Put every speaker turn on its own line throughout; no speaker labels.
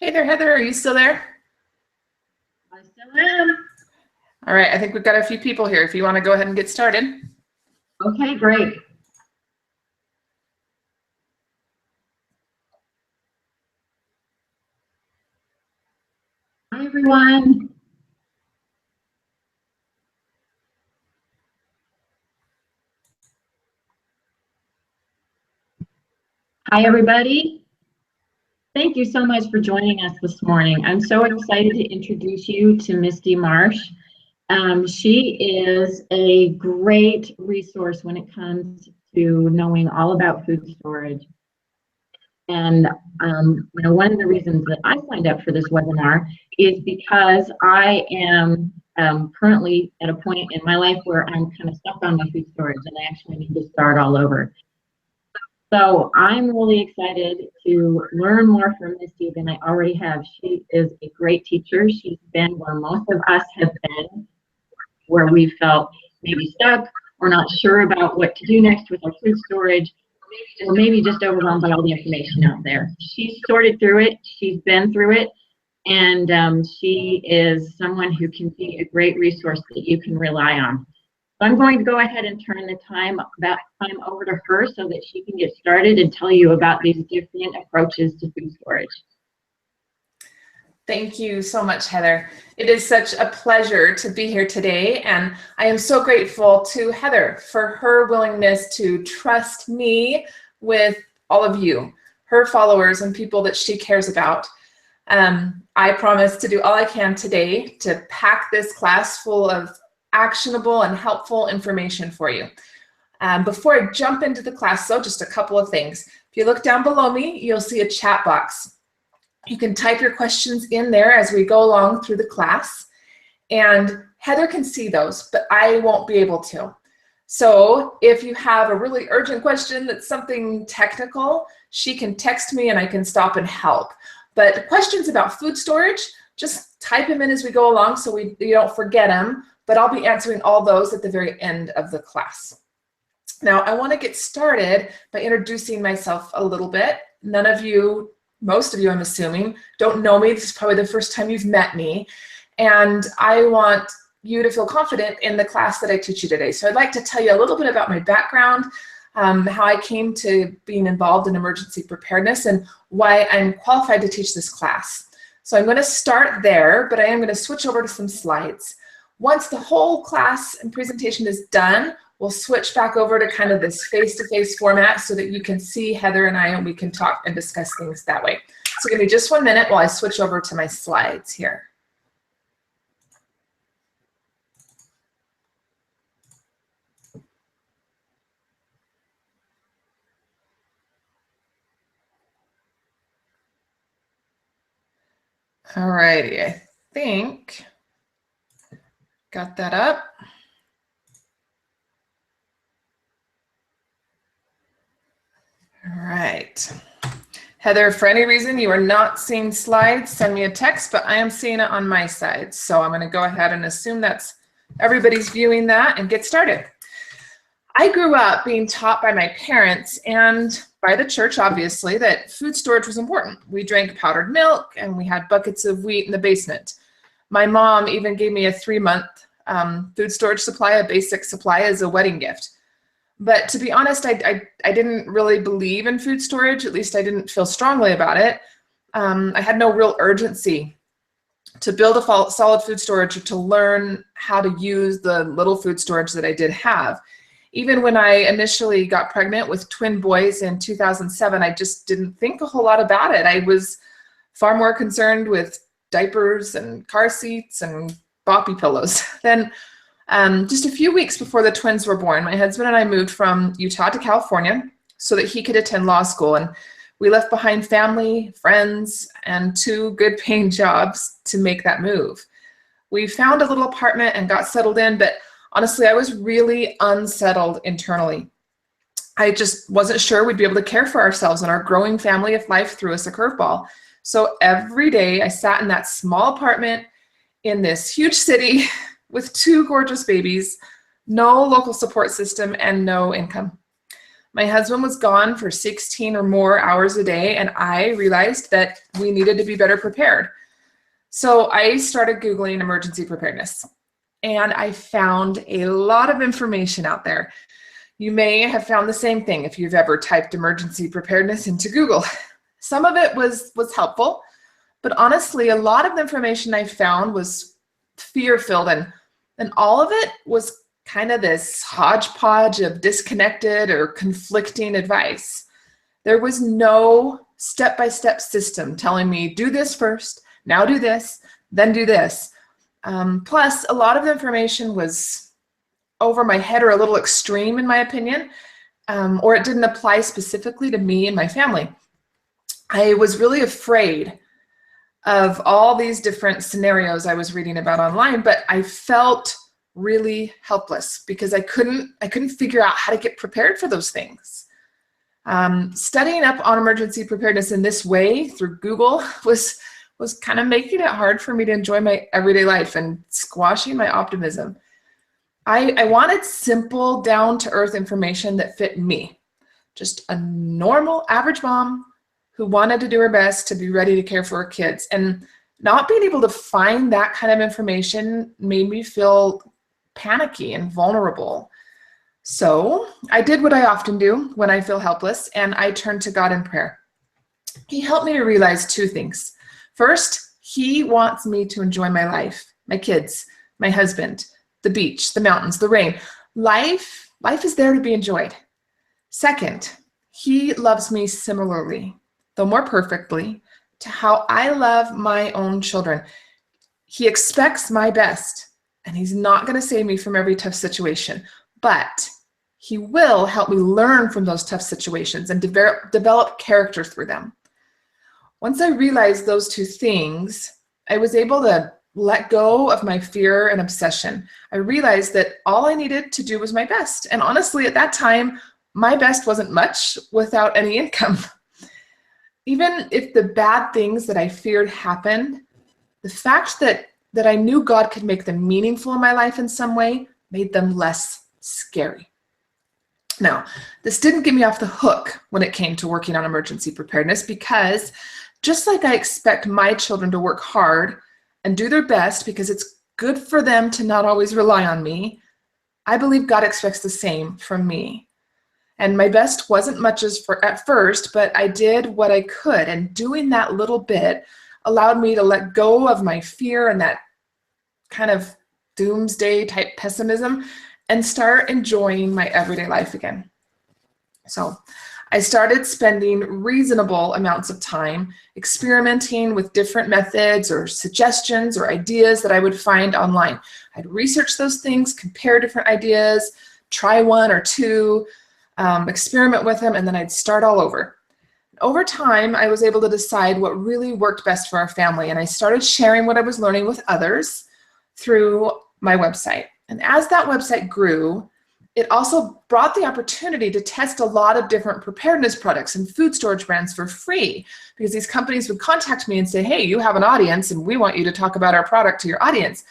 Hey there, Heather. Are you still there?
I still am.
All right. I think we've got a few people here. If you want to go ahead and get started.
Okay, great. Hi, everyone. Hi, everybody. Thank you so much for joining us this morning. I'm so excited to introduce you to Misty Marsh. She is a great resource when it comes to knowing all about food storage. And one of the reasons that I signed up for this webinar is because I am currently at a point in my life where I'm kind of stuck on my food storage and I actually need to start all over. So I'm really excited to learn more from Misty than I already have. She is a great teacher. She's been where most of us have been, where we felt maybe stuck or not sure about what to do next with our food storage, or maybe just overwhelmed by all the information out there. She's sorted through it. She's been through it. And she is someone who can be a great resource that you can rely on. So I'm going to go ahead and turn the time over to her so that she can get started and tell you about these different approaches to food storage.
Thank you so much, Heather. It is such a pleasure to be here today, and I am so grateful to Heather for her willingness to trust me with all of you, her followers and people that she cares about. I promise to do all I can today to pack this class full of actionable and helpful information for you. Before I jump into the class, though, just a couple of things. If you look down below me, you'll see a chat box. You can type your questions in there as we go along through the class, and Heather can see those, but I won't be able to. So if you have a really urgent question that's something technical, she can text me and I can stop and help. But questions about food storage, just type them in as we go along so you don't forget them, but I'll be answering all those at the very end of the class. Now, I want to get started by introducing myself a little bit. None of you, most of you, I'm assuming, don't know me. This is probably the first time you've met me. And I want you to feel confident in the class that I teach you today. So I'd like to tell you a little bit about my background, how I came to being involved in emergency preparedness, and why I'm qualified to teach this class. So I'm going to start there, but I am going to switch over to some slides. Once the whole class and presentation is done, we'll switch back over to kind of this face-to-face format so that you can see Heather and I, and we can talk and discuss things that way. So give me just 1 minute while I switch over to my slides here. All righty, I think got that up. All right. Heather, for any reason you are not seeing slides, send me a text, but I am seeing it on my side. So I'm going to go ahead and assume that's everybody's viewing that and get started. I grew up being taught by my parents and by the church, obviously, that food storage was important. We drank powdered milk and we had buckets of wheat in the basement. My mom even gave me a 3-month food storage supply, a basic supply, as a wedding gift. But to be honest, I didn't really believe in food storage. At least I didn't feel strongly about it. I had no real urgency to build a solid food storage or to learn how to use the little food storage that I did have. Even when I initially got pregnant with twin boys in 2007, I just didn't think a whole lot about it. I was far more concerned with diapers and car seats and boppy pillows. Then just a few weeks before the twins were born, my husband and I moved from Utah to California so that he could attend law school. And we left behind family, friends, and 2 good paying jobs to make that move. We found a little apartment and got settled in, but honestly, I was really unsettled internally. I just wasn't sure we'd be able to care for ourselves, and our growing family if life threw us a curveball. So every day I sat in that small apartment in this huge city with 2 gorgeous babies, no local support system, and no income. My husband was gone for 16 or more hours a day, and I realized that we needed to be better prepared. So I started Googling emergency preparedness, and I found a lot of information out there. You may have found the same thing if you've ever typed emergency preparedness into Google. Some of it was helpful, but honestly, a lot of the information I found was fear-filled, and all of it was kind of this hodgepodge of disconnected or conflicting advice. There was no step-by-step system telling me, do this first, now do this, then do this. Plus, a lot of the information was over my head or a little extreme, in my opinion, or it didn't apply specifically to me and my family. I was really afraid of all these different scenarios I was reading about online, but I felt really helpless because I couldn't figure out how to get prepared for those things. Studying up on emergency preparedness in this way through Google was kind of making it hard for me to enjoy my everyday life and squashing my optimism. I wanted simple, down-to-earth information that fit me. Just a normal, average mom who wanted to do her best to be ready to care for her kids. And not being able to find that kind of information made me feel panicky and vulnerable. So I did what I often do when I feel helpless, and I turned to God in prayer. He helped me to realize two things. First, He wants me to enjoy my life, my kids, my husband, the beach, the mountains, the rain. Life is there to be enjoyed. Second, He loves me similarly, though more perfectly, to how I love my own children. He expects my best, and He's not going to save me from every tough situation, but He will help me learn from those tough situations and develop character through them. Once I realized those two things, I was able to let go of my fear and obsession. I realized that all I needed to do was my best. And honestly, at that time, my best wasn't much without any income. Even if the bad things that I feared happened, the fact that I knew God could make them meaningful in my life in some way made them less scary. Now, this didn't get me off the hook when it came to working on emergency preparedness, because just like I expect my children to work hard and do their best because it's good for them to not always rely on me, I believe God expects the same from me. And my best wasn't much at first, but I did what I could. And doing that little bit allowed me to let go of my fear and that kind of doomsday type pessimism and start enjoying my everyday life again. So I started spending reasonable amounts of time experimenting with different methods or suggestions or ideas that I would find online. I'd research those things, compare different ideas, try one or two, experiment with them, and then I'd start all over. Over time, I was able to decide what really worked best for our family, and I started sharing what I was learning with others through my website. And as that website grew, it also brought the opportunity to test a lot of different preparedness products and food storage brands for free, because these companies would contact me and say, hey, you have an audience and we want you to talk about our product to your audience.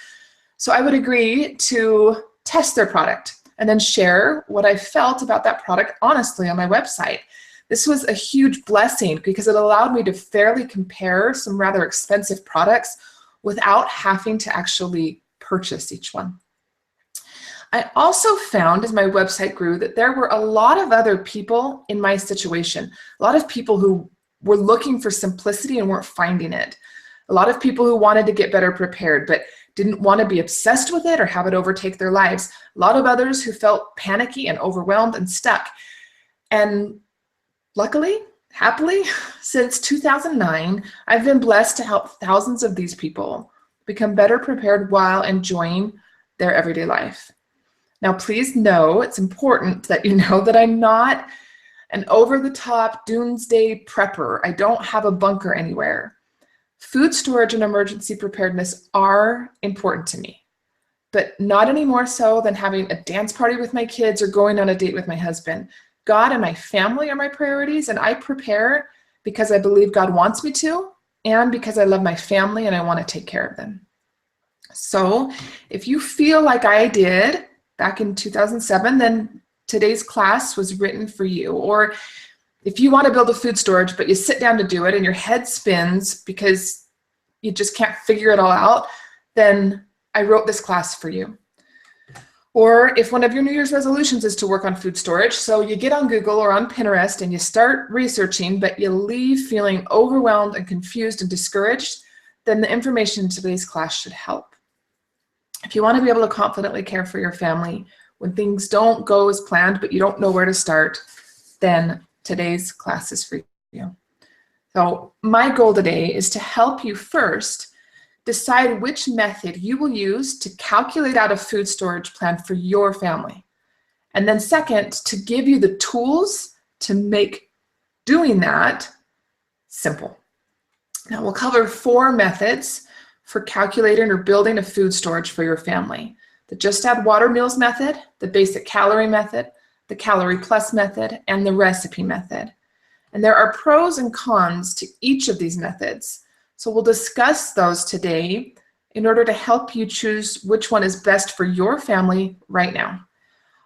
So I would agree to test their product and then share what I felt about that product honestly on my website. This was a huge blessing because it allowed me to fairly compare some rather expensive products without having to actually purchase each one. I also found as my website grew that there were a lot of other people in my situation, a lot of people who were looking for simplicity and weren't finding it. A lot of people who wanted to get better prepared but didn't want to be obsessed with it or have it overtake their lives. A lot of others who felt panicky and overwhelmed and stuck. And luckily, happily, since 2009, I've been blessed to help thousands of these people become better prepared while enjoying their everyday life. Now, please know, it's important that you know that I'm not an over-the-top doomsday prepper. I don't have a bunker anywhere. Food storage and emergency preparedness are important to me, but not any more so than having a dance party with my kids or going on a date with my husband. God and my family are my priorities, and I prepare because I believe God wants me to, and because I love my family and I want to take care of them. So if you feel like I did back in 2007, then today's class was written for you. Or if you want to build a food storage, but you sit down to do it and your head spins because you just can't figure it all out, then I wrote this class for you. Or if one of your New Year's resolutions is to work on food storage, so you get on Google or on Pinterest and you start researching, but you leave feeling overwhelmed and confused and discouraged, then the information in today's class should help. If you want to be able to confidently care for your family when things don't go as planned, but you don't know where to start, then today's class is for you. So my goal today is to help you first decide which method you will use to calculate out a food storage plan for your family. And then second, to give you the tools to make doing that simple. Now we'll cover 4 methods for calculating or building a food storage for your family. The Just Add Water Meals method, the Basic Calorie method, the Calorie Plus method, and the Recipe method. And there are pros and cons to each of these methods. So we'll discuss those today in order to help you choose which one is best for your family right now.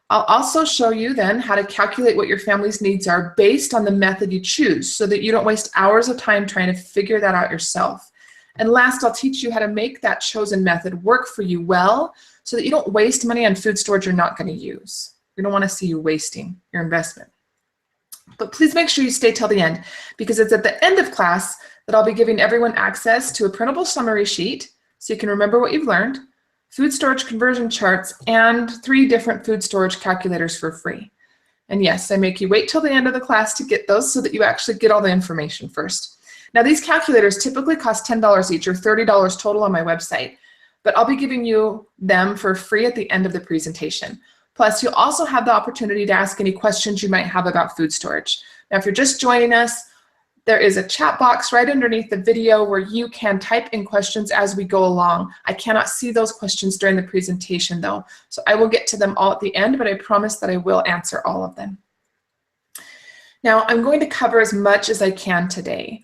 I'll also show you then how to calculate what your family's needs are based on the method you choose so that you don't waste hours of time trying to figure that out yourself. And last, I'll teach you how to make that chosen method work for you well so that you don't waste money on food storage you're not going to use. We don't want to see you wasting your investment. But please make sure you stay till the end, because it's at the end of class that I'll be giving everyone access to a printable summary sheet so you can remember what you've learned, food storage conversion charts, and 3 different food storage calculators for free. And yes, I make you wait till the end of the class to get those so that you actually get all the information first. Now these calculators typically cost $10 each or $30 total on my website, but I'll be giving you them for free at the end of the presentation. Plus, you'll also have the opportunity to ask any questions you might have about food storage. Now, if you're just joining us, there is a chat box right underneath the video where you can type in questions as we go along. I cannot see those questions during the presentation though, so I will get to them all at the end, but I promise that I will answer all of them. Now, I'm going to cover as much as I can today,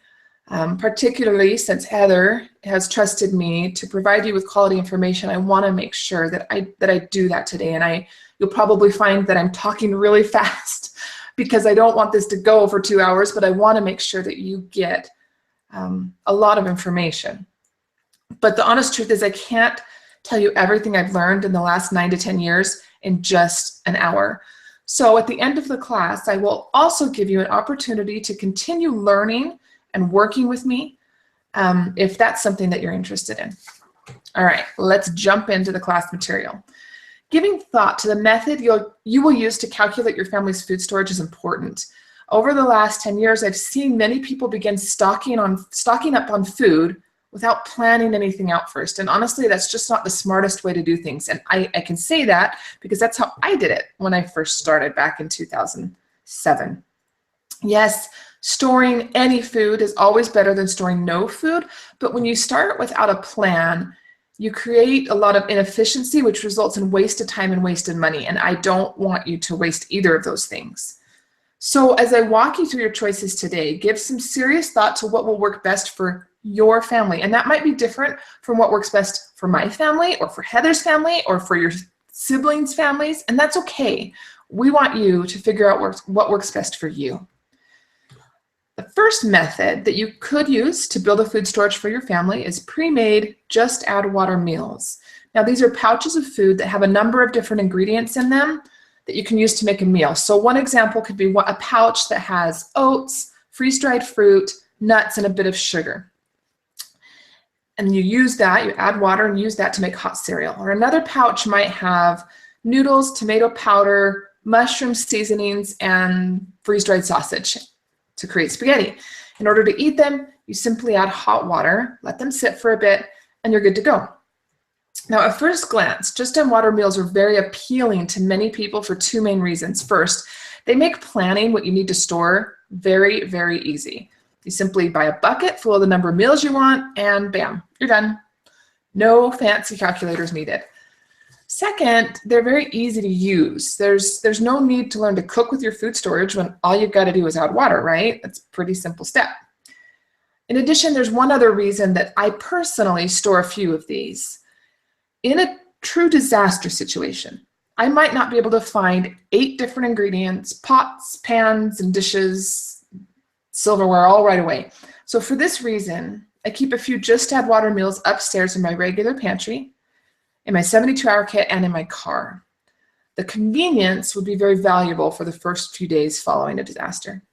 particularly since Heather has trusted me to provide you with quality information. I want to make sure that I do that today, and you'll probably find that I'm talking really fast because I don't want this to go over 2 hours, but I want to make sure that you get a lot of information. But the honest truth is I can't tell you everything I've learned in the last 9 to 10 years in just an hour. So at the end of the class, I will also give you an opportunity to continue learning and working with me if that's something that you're interested in. All right, let's jump into the class material. Giving thought to the method you will use to calculate your family's food storage is important. Over the last 10 years, I've seen many people begin stocking up on food without planning anything out first. And honestly, that's just not the smartest way to do things. And I can say that because that's how I did it when I first started back in 2007. Yes, storing any food is always better than storing no food, but when you start without a plan, you create a lot of inefficiency, which results in wasted time and wasted money, and I don't want you to waste either of those things. So as I walk you through your choices today, give some serious thought to what will work best for your family, and that might be different from what works best for my family or for Heather's family or for your siblings' families, and that's okay. We want you to figure out what works best for you. The first method that you could use to build a food storage for your family is pre-made Just Add Water meals. Now these are pouches of food that have a number of different ingredients in them that you can use to make a meal. So one example could be a pouch that has oats, freeze-dried fruit, nuts, and a bit of sugar. And you use that, you add water and use that to make hot cereal. Or another pouch might have noodles, tomato powder, mushroom seasonings, and freeze-dried sausage to create spaghetti. In order to eat them, you simply add hot water, let them sit for a bit, and you're good to go. Now, at first glance, Just Add Water meals are very appealing to many people for 2 main reasons. First, they make planning what you need to store very, very easy. You simply buy a bucket full of the number of meals you want, and bam, you're done. No fancy calculators needed. Second, they're very easy to use. There's no need to learn to cook with your food storage when all you've got to do is add water, right? That's a pretty simple step. In addition, there's one other reason that I personally store a few of these. In a true disaster situation, I might not be able to find 8 different ingredients, pots, pans, and dishes, silverware all right away. So for this reason, I keep a few Just Add Water meals upstairs in my regular pantry, in my 72-hour kit, and in my car. The convenience would be very valuable for the first few days following a disaster.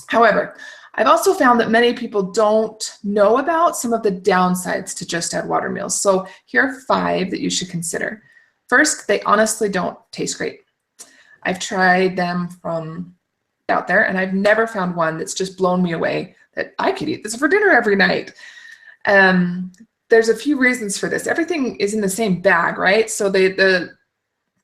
However, I've also found that many people don't know about some of the downsides to Just Add Water meals. So here are 5 that you should consider. First, they honestly don't taste great. I've tried them from out there, and I've never found one that's just blown me away that I could eat this for dinner every night. There's a few reasons for this. Everything is in the same bag, right? So the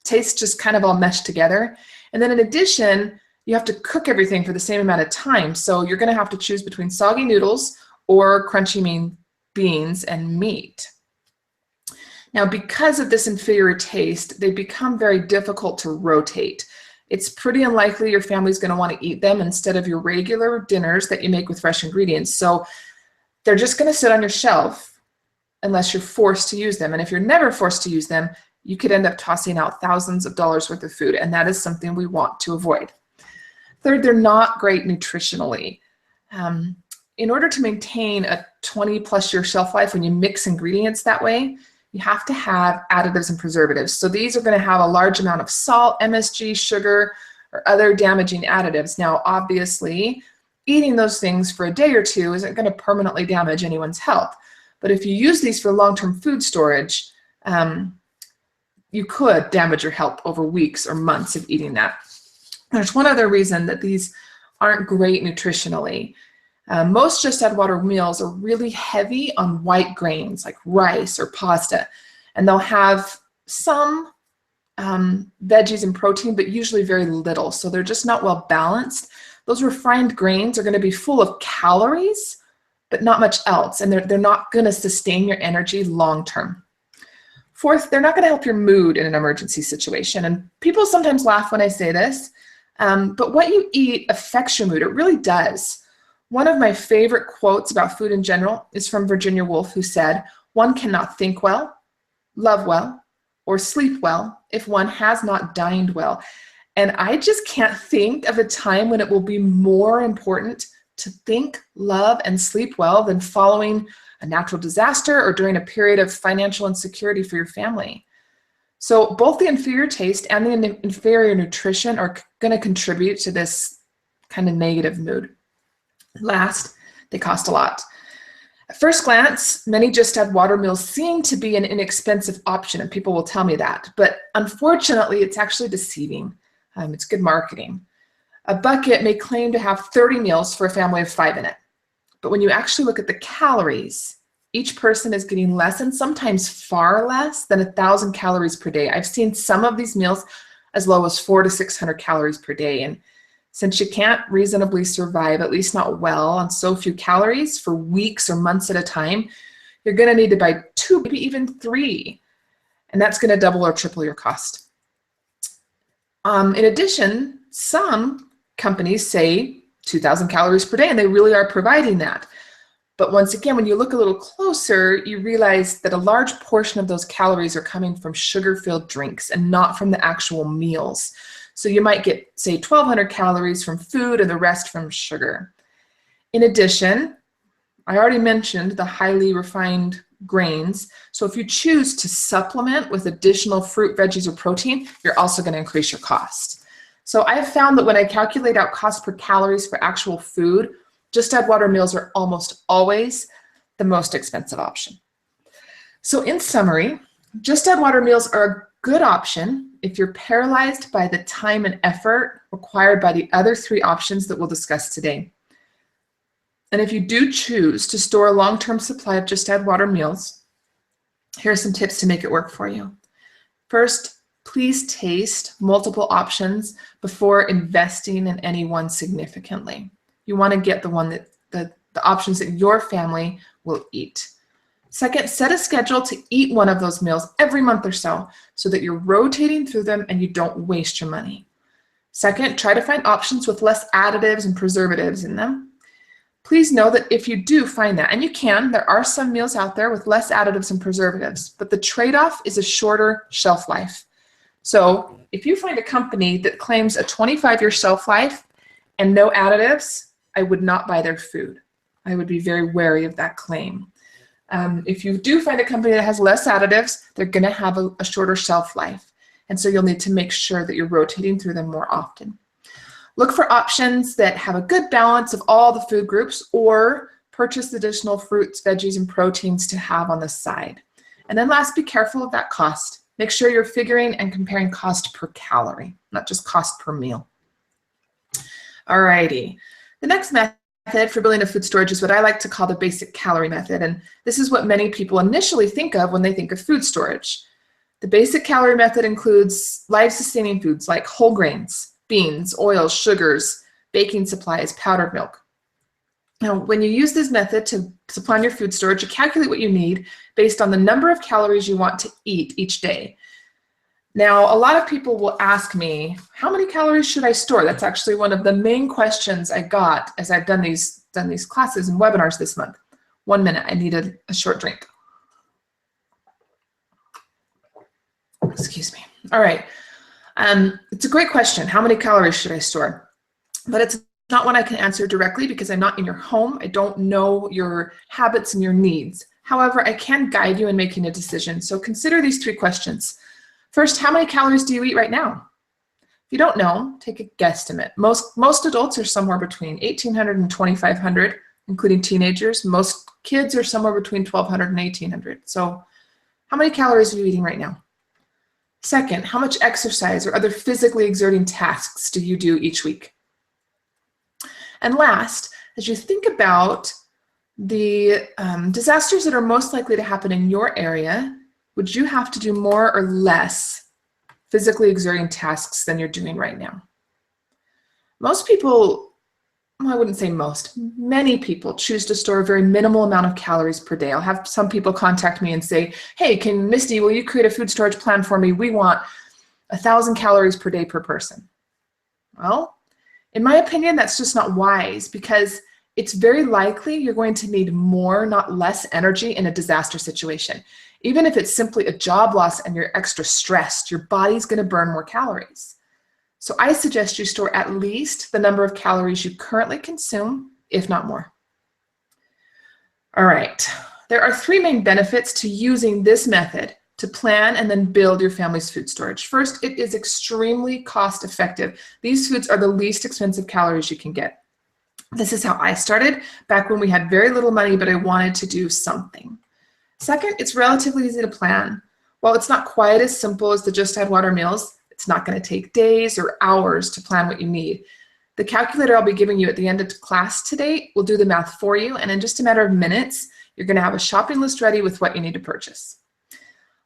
tastes just kind of all mesh together. And then in addition, you have to cook everything for the same amount of time. So you're gonna have to choose between soggy noodles or crunchy mean beans and meat. Now, because of this inferior taste, they become very difficult to rotate. It's pretty unlikely your family's gonna wanna eat them instead of your regular dinners that you make with fresh ingredients. So they're just gonna sit on your shelf unless you're forced to use them. And if you're never forced to use them, you could end up tossing out thousands of dollars worth of food, and that is something we want to avoid. Third, they're not great nutritionally. In order to maintain a 20+ year shelf life when you mix ingredients that way, you have to have additives and preservatives. So these are going to have a large amount of salt, MSG, sugar, or other damaging additives. Now, obviously, eating those things for a day or two isn't going to permanently damage anyone's health. But if you use these for long-term food storage, you could damage your health over weeks or months of eating that. There's one other reason that these aren't great nutritionally. Most Just Add Water meals are really heavy on white grains like rice or pasta, and they'll have some veggies and protein, but usually very little, so they're just not well balanced. Those refined grains are going to be full of calories, but not much else, and they're not going to sustain your energy long term. Fourth, they're not going to help your mood in an emergency situation, and people sometimes laugh when I say this, but what you eat affects your mood. It really does. One of my favorite quotes about food in general is from Virginia Woolf, who said, "One cannot think well, love well, or sleep well if one has not dined well." And I just can't think of a time when it will be more important to think, love, and sleep well than following a natural disaster or during a period of financial insecurity for your family. So both the inferior taste and the inferior nutrition are going to contribute to this kind of negative mood. Last, they cost a lot. At first glance, many Just Add Water meals seem to be an inexpensive option, and people will tell me that. But unfortunately, it's actually deceiving. It's good marketing. A bucket may claim to have 30 meals for a family of 5 in it. But when you actually look at the calories, each person is getting less, and sometimes far less, than 1,000 calories per day. I've seen some of these meals as low as 400 to 600 calories per day. And since you can't reasonably survive, at least not well, on so few calories for weeks or months at a time, you're going to need to buy 2, maybe even 3. And that's going to double or triple your cost. In addition, some companies say 2,000 calories per day, and they really are providing that. But once again, when you look a little closer, you realize that a large portion of those calories are coming from sugar-filled drinks and not from the actual meals. So you might get, say, 1,200 calories from food and the rest from sugar. In addition, I already mentioned the highly refined grains. So if you choose to supplement with additional fruit, veggies, or protein, you're also going to increase your cost. So I have found that when I calculate out cost per calories for actual food, Just Add Water meals are almost always the most expensive option. So in summary, Just Add Water meals are a good option if you're paralyzed by the time and effort required by the other 3 options that we'll discuss today. And if you do choose to store a long-term supply of Just Add Water meals, here are some tips to make it work for you. First, please taste multiple options before investing in any one significantly. You want to get the one that the options that your family will eat. Second, set a schedule to eat one of those meals every month or so that you're rotating through them and you don't waste your money. Second, try to find options with less additives and preservatives in them. Please know that if you do find that, and you can, there are some meals out there with less additives and preservatives, but the trade-off is a shorter shelf life. So if you find a company that claims a 25-year shelf life and no additives, I would not buy their food. I would be very wary of that claim. If you do find a company that has less additives, they're going to have a shorter shelf life. And so you'll need to make sure that you're rotating through them more often. Look for options that have a good balance of all the food groups, or purchase additional fruits, veggies, and proteins to have on the side. And then last, be careful of that cost. Make sure you're figuring and comparing cost per calorie, not just cost per meal. Alrighty, the next method for building a food storage is what I like to call the basic calorie method, and this is what many people initially think of when they think of food storage. The basic calorie method includes life-sustaining foods like whole grains, beans, oils, sugars, baking supplies, powdered milk. Now, when you use this method to plan your food storage, you calculate what you need based on the number of calories you want to eat each day. Now, a lot of people will ask me, how many calories should I store? That's actually one of the main questions I got as I've done these classes and webinars this month. 1 minute, I need a short drink. Excuse me. All right. It's a great question. How many calories should I store? But it's not one I can answer directly because I'm not in your home. I don't know your habits and your needs. However, I can guide you in making a decision. So consider these 3 questions. First, how many calories do you eat right now? If you don't know, take a guesstimate. Most adults are somewhere between 1,800 and 2,500, including teenagers. Most kids are somewhere between 1,200 and 1,800. So how many calories are you eating right now? Second, how much exercise or other physically exerting tasks do you do each week? And last, as you think about the disasters that are most likely to happen in your area, would you have to do more or less physically exerting tasks than you're doing right now? Most people, well, I wouldn't say most, many people choose to store a very minimal amount of calories per day. I'll have some people contact me and say, hey, Misty, will you create a food storage plan for me? We want 1,000 calories per day per person. Well, in my opinion, that's just not wise, because it's very likely you're going to need more, not less, energy in a disaster situation. Even if it's simply a job loss and you're extra stressed, your body's going to burn more calories. So I suggest you store at least the number of calories you currently consume, if not more. All right, there are 3 main benefits to using this method to plan and then build your family's food storage. First, it is extremely cost effective. These foods are the least expensive calories you can get. This is how I started back when we had very little money, but I wanted to do something. Second, it's relatively easy to plan. While it's not quite as simple as the Just Add Water meals, it's not going to take days or hours to plan what you need. The calculator I'll be giving you at the end of class today will do the math for you, and in just a matter of minutes, you're going to have a shopping list ready with what you need to purchase.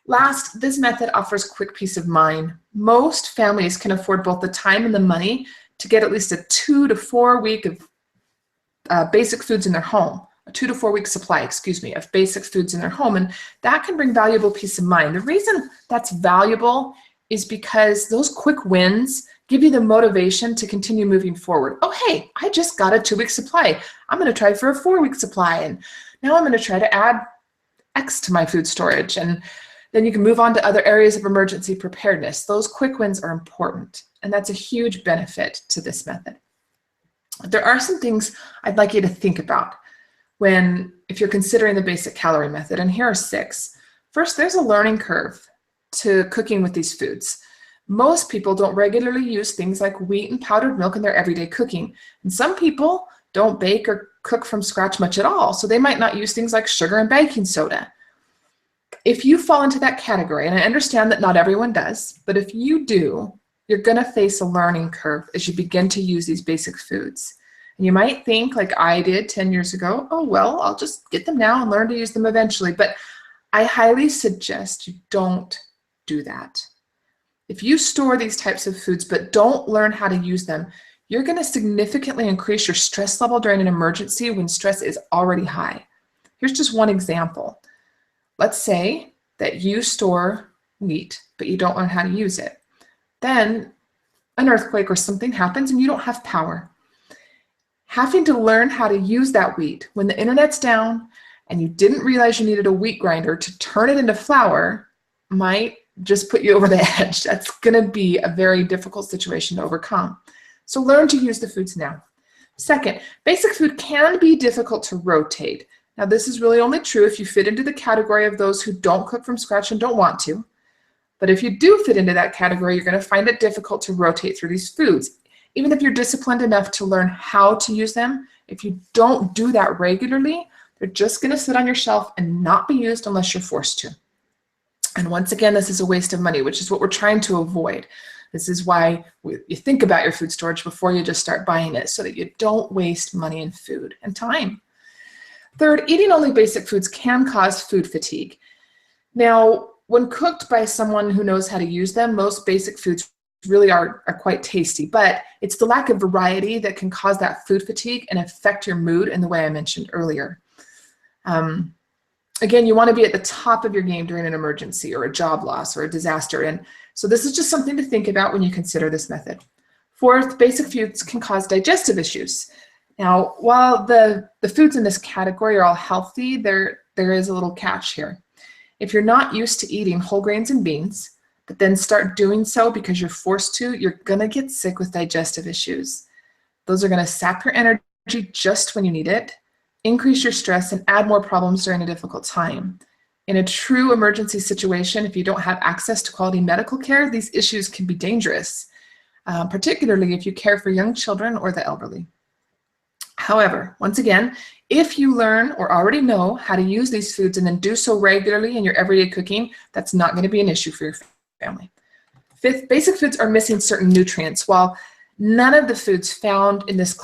Last, this method offers quick peace of mind. Most families can afford both the time and the money to get at least a 2 to 4 week of basic foods in their home. A 2 to 4 week supply, of basic foods in their home, and that can bring valuable peace of mind. The reason that's valuable is because those quick wins give you the motivation to continue moving forward. Oh, hey, I just got a 2 week supply. I'm going to try for a 4 week supply, and now I'm going to try to add X to my food storage, and then you can move on to other areas of emergency preparedness. Those quick wins are important, and that's a huge benefit to this method. There are some things I'd like you to think about if you're considering the basic calorie method, and here are 6. First, there's a learning curve to cooking with these foods. Most people don't regularly use things like wheat and powdered milk in their everyday cooking, and some people don't bake or cook from scratch much at all, so they might not use things like sugar and baking soda. If you fall into that category, and I understand that not everyone does, but if you do, you're going to face a learning curve as you begin to use these basic foods. And you might think, like I did 10 years ago, oh, well, I'll just get them now and learn to use them eventually. But I highly suggest you don't do that. If you store these types of foods but don't learn how to use them, you're going to significantly increase your stress level during an emergency when stress is already high. Here's just one example. Let's say that you store wheat, but you don't learn how to use it. Then an earthquake or something happens and you don't have power. Having to learn how to use that wheat when the internet's down and you didn't realize you needed a wheat grinder to turn it into flour might just put you over the edge. That's going to be a very difficult situation to overcome. So learn to use the foods now. Second, basic food can be difficult to rotate. Now, this is really only true if you fit into the category of those who don't cook from scratch and don't want to. But if you do fit into that category, you're going to find it difficult to rotate through these foods. Even if you're disciplined enough to learn how to use them, if you don't do that regularly, they're just going to sit on your shelf and not be used unless you're forced to. And once again, this is a waste of money, which is what we're trying to avoid. This is why you think about your food storage before you just start buying it, so that you don't waste money and food and time. Third, eating only basic foods can cause food fatigue. Now, when cooked by someone who knows how to use them, most basic foods really are quite tasty, but it's the lack of variety that can cause that food fatigue and affect your mood in the way I mentioned earlier. Again, you want to be at the top of your game during an emergency or a job loss or a disaster. And so this is just something to think about when you consider this method. Fourth, basic foods can cause digestive issues. Now, while the foods in this category are all healthy, there is a little catch here. If you're not used to eating whole grains and beans, but then start doing so because you're forced to, you're going to get sick with digestive issues. Those are going to sap your energy just when you need it, increase your stress, and add more problems during a difficult time. In a true emergency situation, if you don't have access to quality medical care, these issues can be dangerous, particularly if you care for young children or the elderly. However, once again, if you learn or already know how to use these foods and then do so regularly in your everyday cooking, that's not going to be an issue for your family. Fifth, basic foods are missing certain nutrients. While none of the foods found in this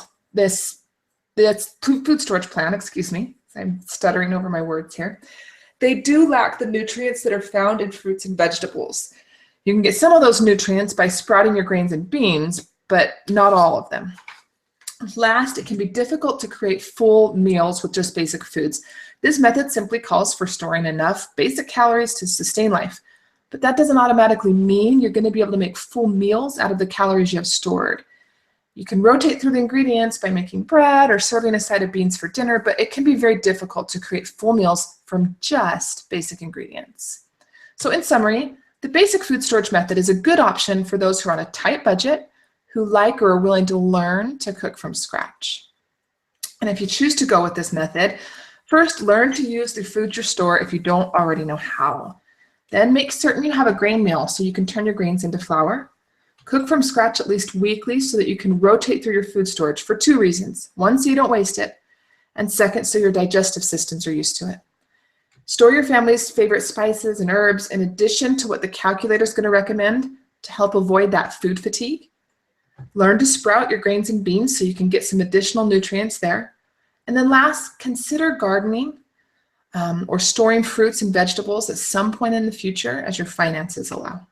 food storage plan, I'm stuttering over my words here, they do lack the nutrients that are found in fruits and vegetables. You can get some of those nutrients by sprouting your grains and beans, but not all of them. Last, it can be difficult to create full meals with just basic foods. This method simply calls for storing enough basic calories to sustain life, but that doesn't automatically mean you're going to be able to make full meals out of the calories you have stored. You can rotate through the ingredients by making bread or serving a side of beans for dinner, but it can be very difficult to create full meals from just basic ingredients. So in summary, the basic food storage method is a good option for those who are on a tight budget, who like or are willing to learn to cook from scratch. And if you choose to go with this method, first learn to use the food you store if you don't already know how. Then make certain you have a grain mill so you can turn your grains into flour. Cook from scratch at least weekly so that you can rotate through your food storage for two reasons. One, so you don't waste it, and second, so your digestive systems are used to it. Store your family's favorite spices and herbs in addition to what the calculator is going to recommend to help avoid that food fatigue. Learn to sprout your grains and beans so you can get some additional nutrients there. And then last, consider gardening or storing fruits and vegetables at some point in the future as your finances allow.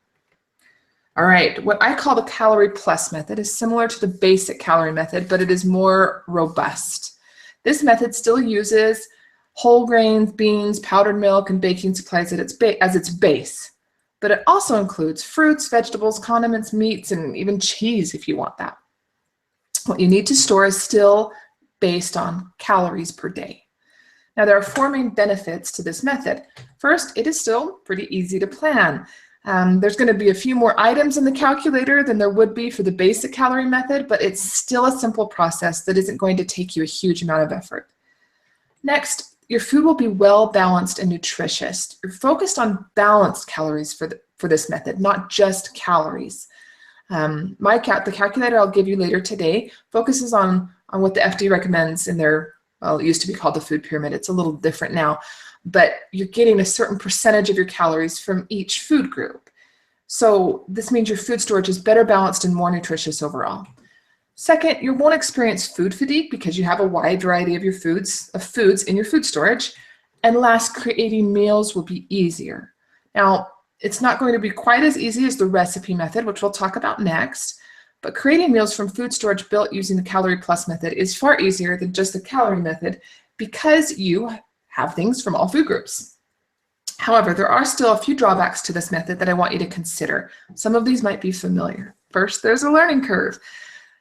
All right, what I call the calorie plus method is similar to the basic calorie method, but it is more robust. This method still uses whole grains, beans, powdered milk, and baking supplies as its base. But it also includes fruits, vegetables, condiments, meats, and even cheese if you want that. What you need to store is still based on calories per day. Now, there are four main benefits to this method. First, it is still pretty easy to plan. There's going to be a few more items in the calculator than there would be for the basic calorie method, but it's still a simple process that isn't going to take you a huge amount of effort. Next, your food will be well balanced and nutritious. You're focused on balanced calories for this method, not just calories. The calculator I'll give you later today focuses on what the FDA recommends in their, well, it used to be called the food pyramid. It's a little different now, but you're getting a certain percentage of your calories from each food group. So this means your food storage is better balanced and more nutritious overall. Second, you won't experience food fatigue because you have a wide variety of foods in your food storage. And last, creating meals will be easier. Now, it's not going to be quite as easy as the recipe method, which we'll talk about next, but creating meals from food storage built using the Calorie Plus method is far easier than just the calorie method because you have things from all food groups. However, there are still a few drawbacks to this method that I want you to consider. Some of these might be familiar. First, there's a learning curve.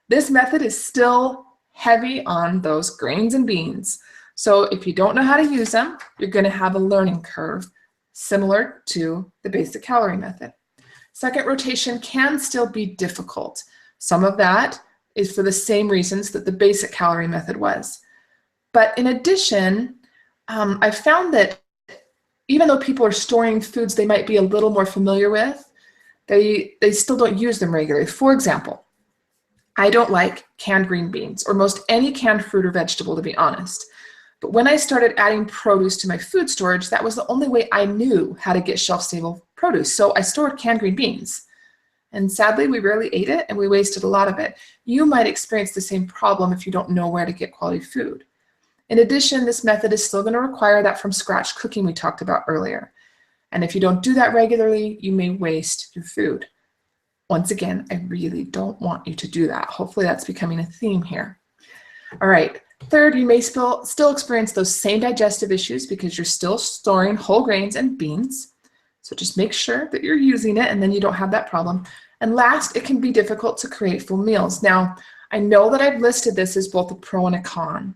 This method is still heavy on those grains and beans. So if you don't know how to use them, you're going to have a learning curve. similar to the basic calorie method. Second rotation can still be difficult. Some of that is for the same reasons that the basic calorie method was. But in addition, I found that even though people are storing foods they might be a little more familiar with, they still don't use them regularly. For example, I don't like canned green beans or most any canned fruit or vegetable, to be honest. But when I started adding produce to my food storage, that was the only way I knew how to get shelf-stable produce. So I stored canned green beans. And sadly, we rarely ate it and we wasted a lot of it. You might experience the same problem if you don't know where to get quality food. In addition, this method is still going to require that from scratch cooking we talked about earlier. And if you don't do that regularly, you may waste your food. Once again, I really don't want you to do that. Hopefully that's becoming a theme here. All right. Third, you may still experience those same digestive issues because you're still storing whole grains and beans. So just make sure that you're using it and then you don't have that problem. And last, it can be difficult to create full meals. Now, I know that I've listed this as both a pro and a con.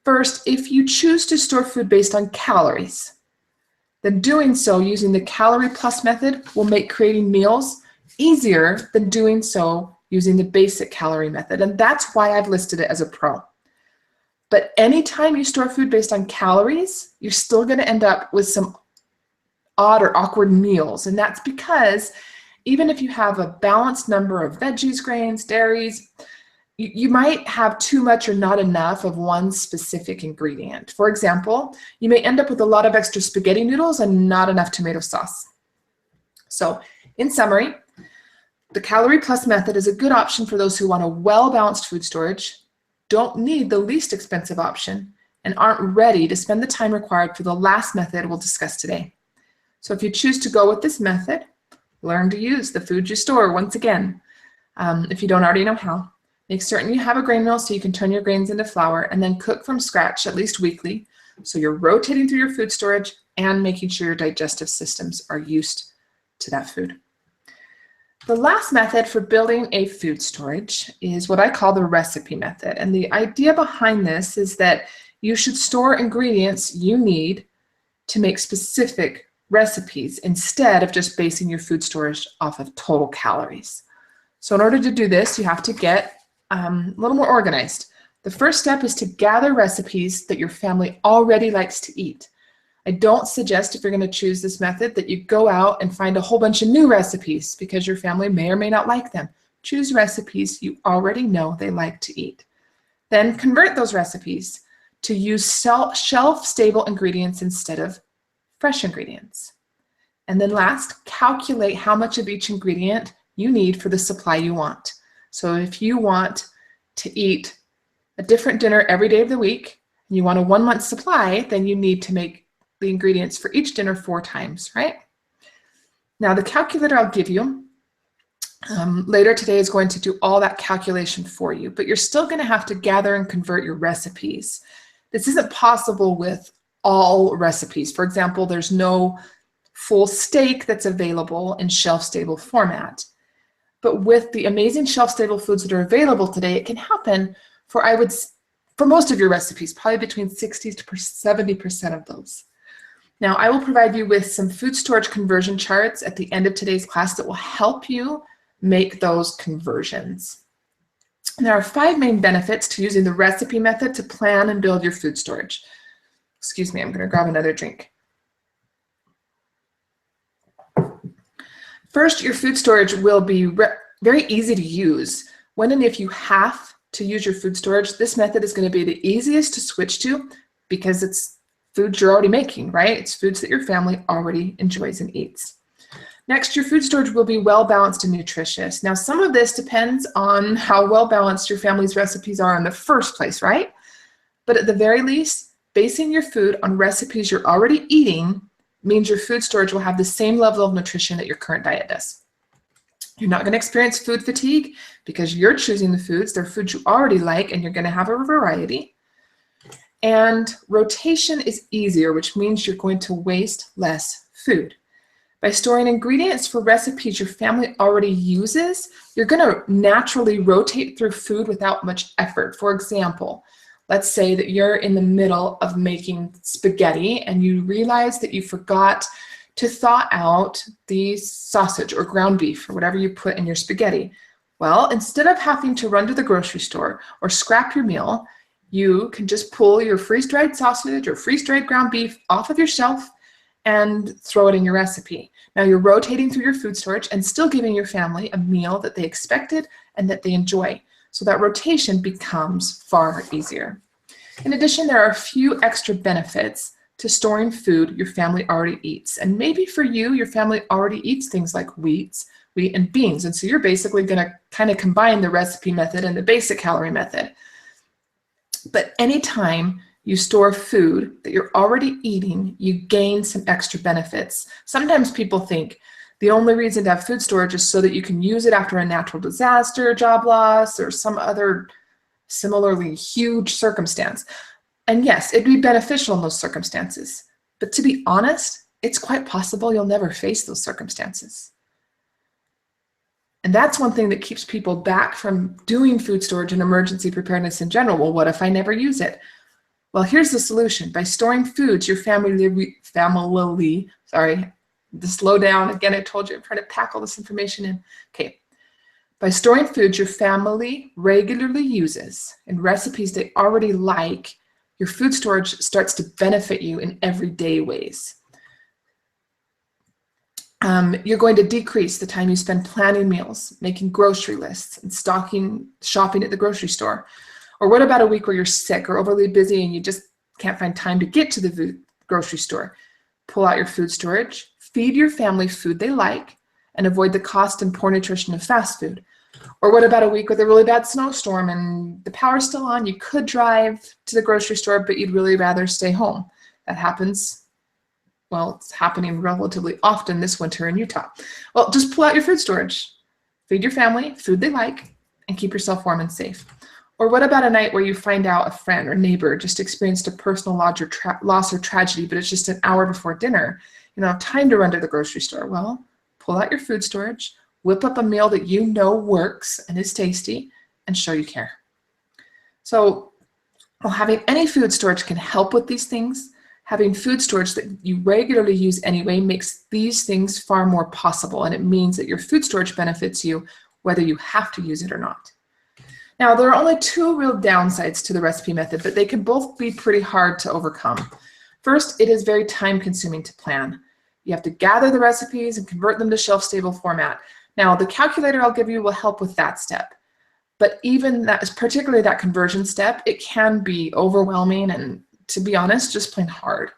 First, if you choose to store food based on calories, then doing so using the Calorie Plus method will make creating meals easier than doing so using the basic calorie method. And that's why I've listed it as a pro. But anytime you store food based on calories, you're still going to end up with some odd or awkward meals. And that's because even if you have a balanced number of veggies, grains, dairies, you might have too much or not enough of one specific ingredient. For example, you may end up with a lot of extra spaghetti noodles and not enough tomato sauce. So in summary, the Calorie Plus method is a good option for those who want a well-balanced food storage, don't need the least expensive option, and aren't ready to spend the time required for the last method we'll discuss today. So if you choose to go with this method, learn to use the food you store once again. If you don't already know how, make certain you have a grain mill so you can turn your grains into flour and then cook from scratch at least weekly. So you're rotating through your food storage and making sure your digestive systems are used to that food. The last method for building a food storage is what I call the recipe method. And the idea behind this is that you should store ingredients you need to make specific recipes instead of just basing your food storage off of total calories. So in order to do this, you have to get a little more organized. The first step is to gather recipes that your family already likes to eat. I don't suggest, if you're going to choose this method, that you go out and find a whole bunch of new recipes because your family may or may not like them. Choose recipes you already know they like to eat. Then convert those recipes to use shelf-stable ingredients instead of fresh ingredients. And then last, calculate how much of each ingredient you need for the supply you want. So if you want to eat a different dinner every day of the week, and you want a 1 month supply, then you need to make the ingredients for each dinner 4 times, right? Now the calculator I'll give you later today is going to do all that calculation for you, but you're still going to have to gather and convert your recipes. This isn't possible with all recipes. For example, there's no full steak that's available in shelf-stable format. But with the amazing shelf-stable foods that are available today, it can happen for most of your recipes, probably between 60 to 70% of those. Now, I will provide you with some food storage conversion charts at the end of today's class that will help you make those conversions. And there are 5 main benefits to using the recipe method to plan and build your food storage. Excuse me, I'm going to grab another drink. First, your food storage will be very easy to use. When and if you have to use your food storage, this method is going to be the easiest to switch to because it's foods you're already making, right? It's foods that your family already enjoys and eats. Next, your food storage will be well-balanced and nutritious. Now, some of this depends on how well-balanced your family's recipes are in the first place, right? But at the very least, basing your food on recipes you're already eating means your food storage will have the same level of nutrition that your current diet does. You're not going to experience food fatigue because you're choosing the foods. They're foods you already like, and you're going to have a variety. And rotation is easier, which means you're going to waste less food. By storing ingredients for recipes your family already uses, you're going to naturally rotate through food without much effort. For example, Let's say that you're in the middle of making spaghetti and you realize that you forgot to thaw out the sausage or ground beef or whatever you put in your spaghetti. Well, instead of having to run to the grocery store or scrap your meal, you can just pull your freeze-dried sausage or freeze-dried ground beef off of your shelf and throw it in your recipe. Now you're rotating through your food storage and still giving your family a meal that they expected and that they enjoy. So that rotation becomes far easier. In addition, there are a few extra benefits to storing food your family already eats. And maybe for you, your family already eats things like wheat and beans. And so you're basically going to kind of combine the recipe method and the basic calorie method. But anytime you store food that you're already eating, you gain some extra benefits. Sometimes people think the only reason to have food storage is so that you can use it after a natural disaster, job loss, or some other similarly huge circumstance. And yes, it'd be beneficial in those circumstances. But to be honest, it's quite possible you'll never face those circumstances. And that's one thing that keeps people back from doing food storage and emergency preparedness in general. Well, what if I never use it? Well, here's the solution. By storing foods your family, sorry, to slow down. Again, I told you I'm trying to pack all this information in. Okay. By storing foods your family regularly uses in recipes they already like, your food storage starts to benefit you in everyday ways. You're going to decrease the time you spend planning meals, making grocery lists, and shopping at the grocery store. Or what about a week where you're sick or overly busy and you just can't find time to get to the grocery store? Pull out your food storage, feed your family food they like, and avoid the cost and poor nutrition of fast food. Or what about a week with a really bad snowstorm and the power's still on? You could drive to the grocery store, but you'd really rather stay home. That happens. Well, it's happening relatively often this winter in Utah. Well, just pull out your food storage, feed your family food they like, and keep yourself warm and safe. Or what about a night where you find out a friend or neighbor just experienced a personal loss or tragedy, but it's just an hour before dinner? You don't have time to run to the grocery store. Well, pull out your food storage, whip up a meal that you know works and is tasty, and show you care. So, while having any food storage can help with these things, having food storage that you regularly use anyway makes these things far more possible, and it means that your food storage benefits you whether you have to use it or not. Now, there are only two real downsides to the recipe method, but they can both be pretty hard to overcome. First, it is very time-consuming to plan. You have to gather the recipes and convert them to shelf-stable format. Now, the calculator I'll give you will help with that step. But even that, particularly that conversion step, it can be overwhelming and, to be honest, just plain hard.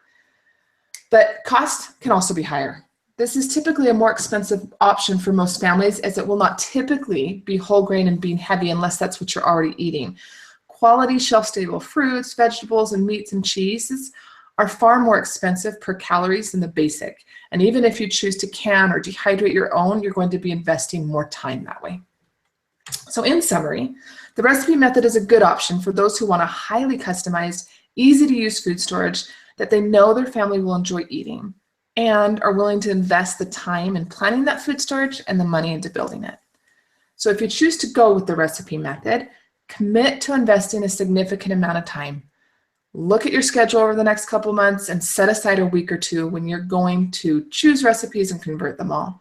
But cost can also be higher. This is typically a more expensive option for most families, as it will not typically be whole grain and bean heavy unless that's what you're already eating. Quality shelf-stable fruits, vegetables, and meats and cheeses are far more expensive per calories than the basic. And even if you choose to can or dehydrate your own, you're going to be investing more time that way. So in summary, the recipe method is a good option for those who want a highly customized, easy to use food storage that they know their family will enjoy eating, and are willing to invest the time in planning that food storage and the money into building it. So if you choose to go with the recipe method, commit to investing a significant amount of time. Look at your schedule over the next couple months and set aside a week or two when you're going to choose recipes and convert them all.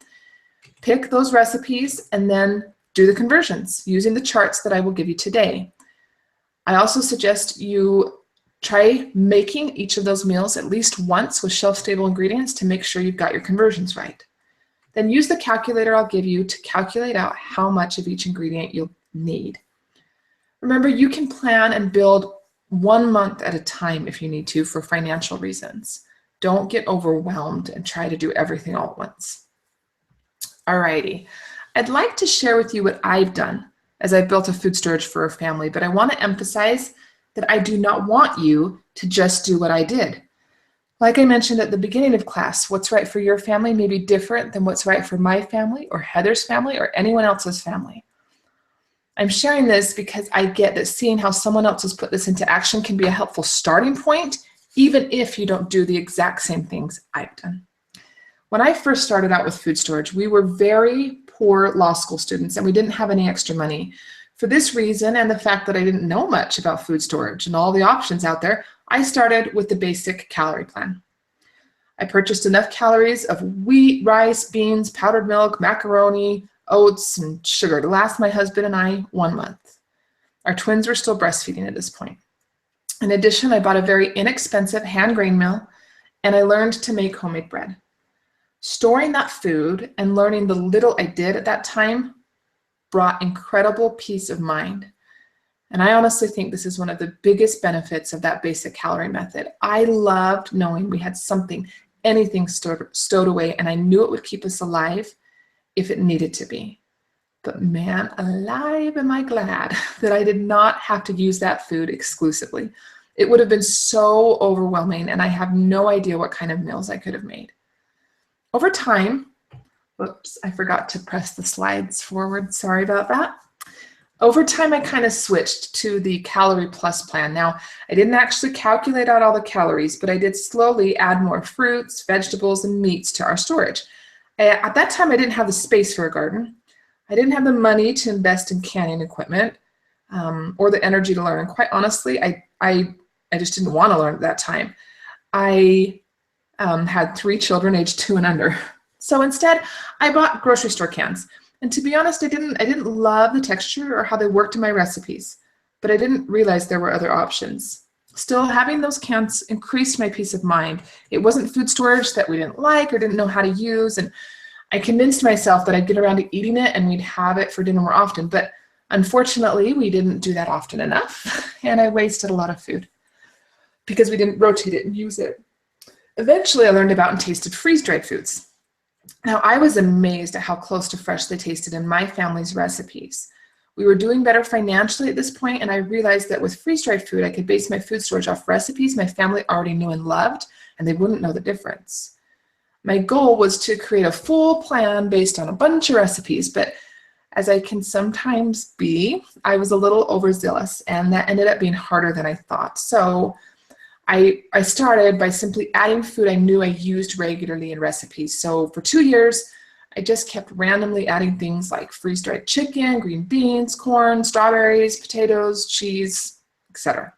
Pick those recipes and then do the conversions using the charts that I will give you today. I also suggest you try making each of those meals at least once with shelf-stable ingredients to make sure you've got your conversions right. Then use the calculator I'll give you to calculate out how much of each ingredient you'll need. Remember, you can plan and build 1 month at a time if you need to for financial reasons. Don't get overwhelmed and try to do everything all at once. Alrighty, I'd like to share with you what I've done as I built a food storage for a family, but I want to emphasize that I do not want you to just do what I did. Like I mentioned at the beginning of class, what's right for your family may be different than what's right for my family or Heather's family or anyone else's family. I'm sharing this because I get that seeing how someone else has put this into action can be a helpful starting point, even if you don't do the exact same things I've done. When I first started out with food storage, we were very poor law school students and we didn't have any extra money. For this reason and the fact that I didn't know much about food storage and all the options out there, I started with the basic calorie plan. I purchased enough calories of wheat, rice, beans, powdered milk, macaroni, oats, and sugar to last my husband and I 1 month. Our twins were still breastfeeding at this point. In addition, I bought a very inexpensive hand grain mill, and I learned to make homemade bread. Storing that food and learning the little I did at that time brought incredible peace of mind. And I honestly think this is one of the biggest benefits of that basic calorie method. I loved knowing we had something, anything stowed away, and I knew it would keep us alive if it needed to be. But man, alive am I glad that I did not have to use that food exclusively. It would have been so overwhelming, and I have no idea what kind of meals I could have made. Over time, whoops, I forgot to press the slides forward. Sorry about that. Over time, I kind of switched to the Calorie Plus plan. Now, I didn't actually calculate out all the calories, but I did slowly add more fruits, vegetables, and meats to our storage. At that time, I didn't have the space for a garden. I didn't have the money to invest in canning equipment or the energy to learn. Quite honestly, I just didn't want to learn at that time. I had 3 children aged 2 and under. So instead, I bought grocery store cans. And to be honest, I didn't love the texture or how they worked in my recipes, but I didn't realize there were other options. Still, having those cans increased my peace of mind. It wasn't food storage that we didn't like or didn't know how to use, and I convinced myself that I'd get around to eating it and we'd have it for dinner more often, but unfortunately, we didn't do that often enough, and I wasted a lot of food because we didn't rotate it and use it. Eventually, I learned about and tasted freeze-dried foods. Now, I was amazed at how close to fresh they tasted in my family's recipes. We were doing better financially at this point, and I realized that with freeze-dried food, I could base my food storage off recipes my family already knew and loved, and they wouldn't know the difference. My goal was to create a full plan based on a bunch of recipes, but as I can sometimes be, I was a little overzealous, and that ended up being harder than I thought. So I started by simply adding food I knew I used regularly in recipes. So for 2 years, I just kept randomly adding things like freeze-dried chicken, green beans, corn, strawberries, potatoes, cheese, etc.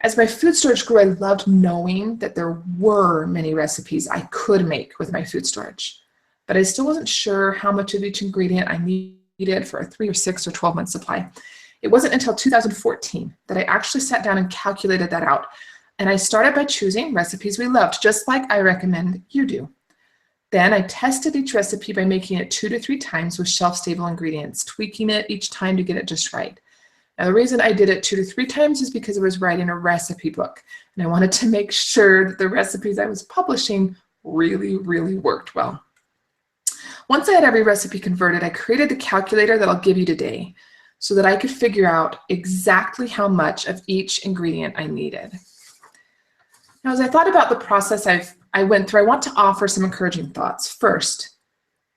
As my food storage grew, I loved knowing that there were many recipes I could make with my food storage. But I still wasn't sure how much of each ingredient I needed for a 3 or 6 or 12-month supply. It wasn't until 2014 that I actually sat down and calculated that out. And I started by choosing recipes we loved, just like I recommend you do. Then I tested each recipe by making it 2 to 3 times with shelf-stable ingredients, tweaking it each time to get it just right. Now, the reason I did it 2 to 3 times is because I was writing a recipe book, and I wanted to make sure that the recipes I was publishing really, really worked well. Once I had every recipe converted, I created the calculator that I'll give you today so that I could figure out exactly how much of each ingredient I needed. Now, as I thought about the process I went through, I want to offer some encouraging thoughts. First,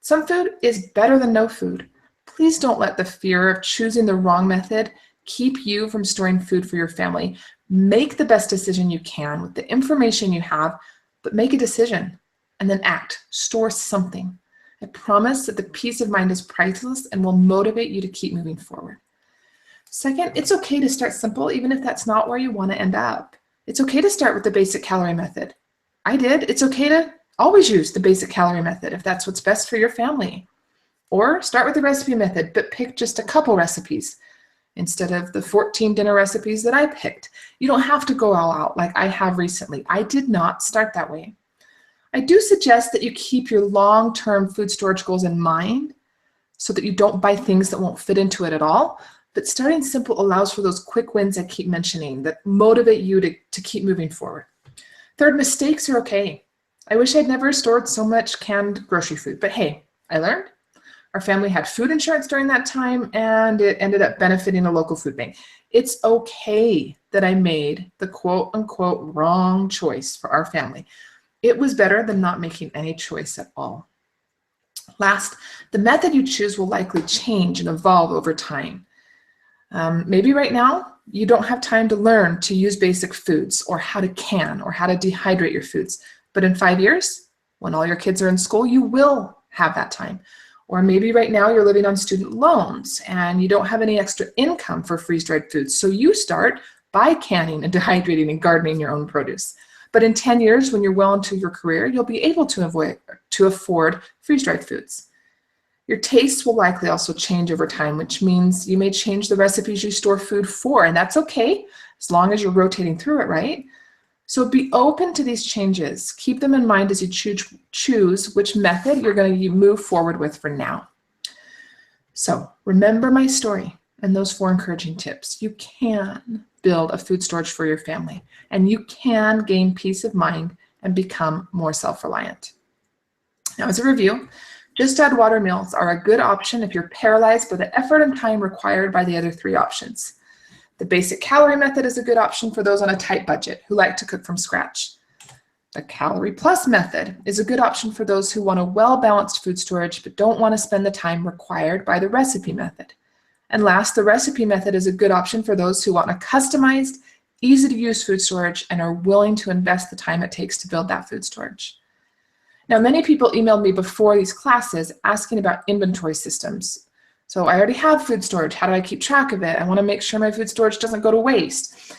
some food is better than no food. Please don't let the fear of choosing the wrong method keep you from storing food for your family. Make the best decision you can with the information you have, but make a decision and then act. Store something. I promise that the peace of mind is priceless and will motivate you to keep moving forward. Second, it's okay to start simple, even if that's not where you want to end up. It's okay to start with the basic calorie method. I did. It's okay to always use the basic calorie method if that's what's best for your family. Or start with the recipe method, but pick just a couple recipes instead of the 14 dinner recipes that I picked. You don't have to go all out like I have recently. I did not start that way. I do suggest that you keep your long-term food storage goals in mind so that you don't buy things that won't fit into it at all. But starting simple allows for those quick wins I keep mentioning that motivate you to keep moving forward. Third, mistakes are okay. I wish I'd never stored so much canned grocery food, but hey, I learned. Our family had food insurance during that time, and it ended up benefiting a local food bank. It's okay that I made the quote-unquote wrong choice for our family. It was better than not making any choice at all. Last, the method you choose will likely change and evolve over time. Maybe right now, you don't have time to learn to use basic foods or how to can or how to dehydrate your foods. But in 5 years, when all your kids are in school, you will have that time. Or maybe right now you're living on student loans and you don't have any extra income for freeze-dried foods. So you start by canning and dehydrating and gardening your own produce. But in 10 years, when you're well into your career, you'll be able to afford freeze-dried foods. Your tastes will likely also change over time, which means you may change the recipes you store food for, and that's okay, as long as you're rotating through it, right? So be open to these changes. Keep them in mind as you choose which method you're going to move forward with for now. So remember my story and those 4 encouraging tips. You can build a food storage for your family, and you can gain peace of mind and become more self-reliant. Now, as a review, Just Add Water meals are a good option if you're paralyzed by the effort and time required by the other 3 options. The basic calorie method is a good option for those on a tight budget who like to cook from scratch. The Calorie Plus method is a good option for those who want a well-balanced food storage but don't want to spend the time required by the recipe method. And last, the recipe method is a good option for those who want a customized, easy-to-use food storage and are willing to invest the time it takes to build that food storage. Now, many people emailed me before these classes asking about inventory systems. So I already have food storage. How do I keep track of it? I want to make sure my food storage doesn't go to waste.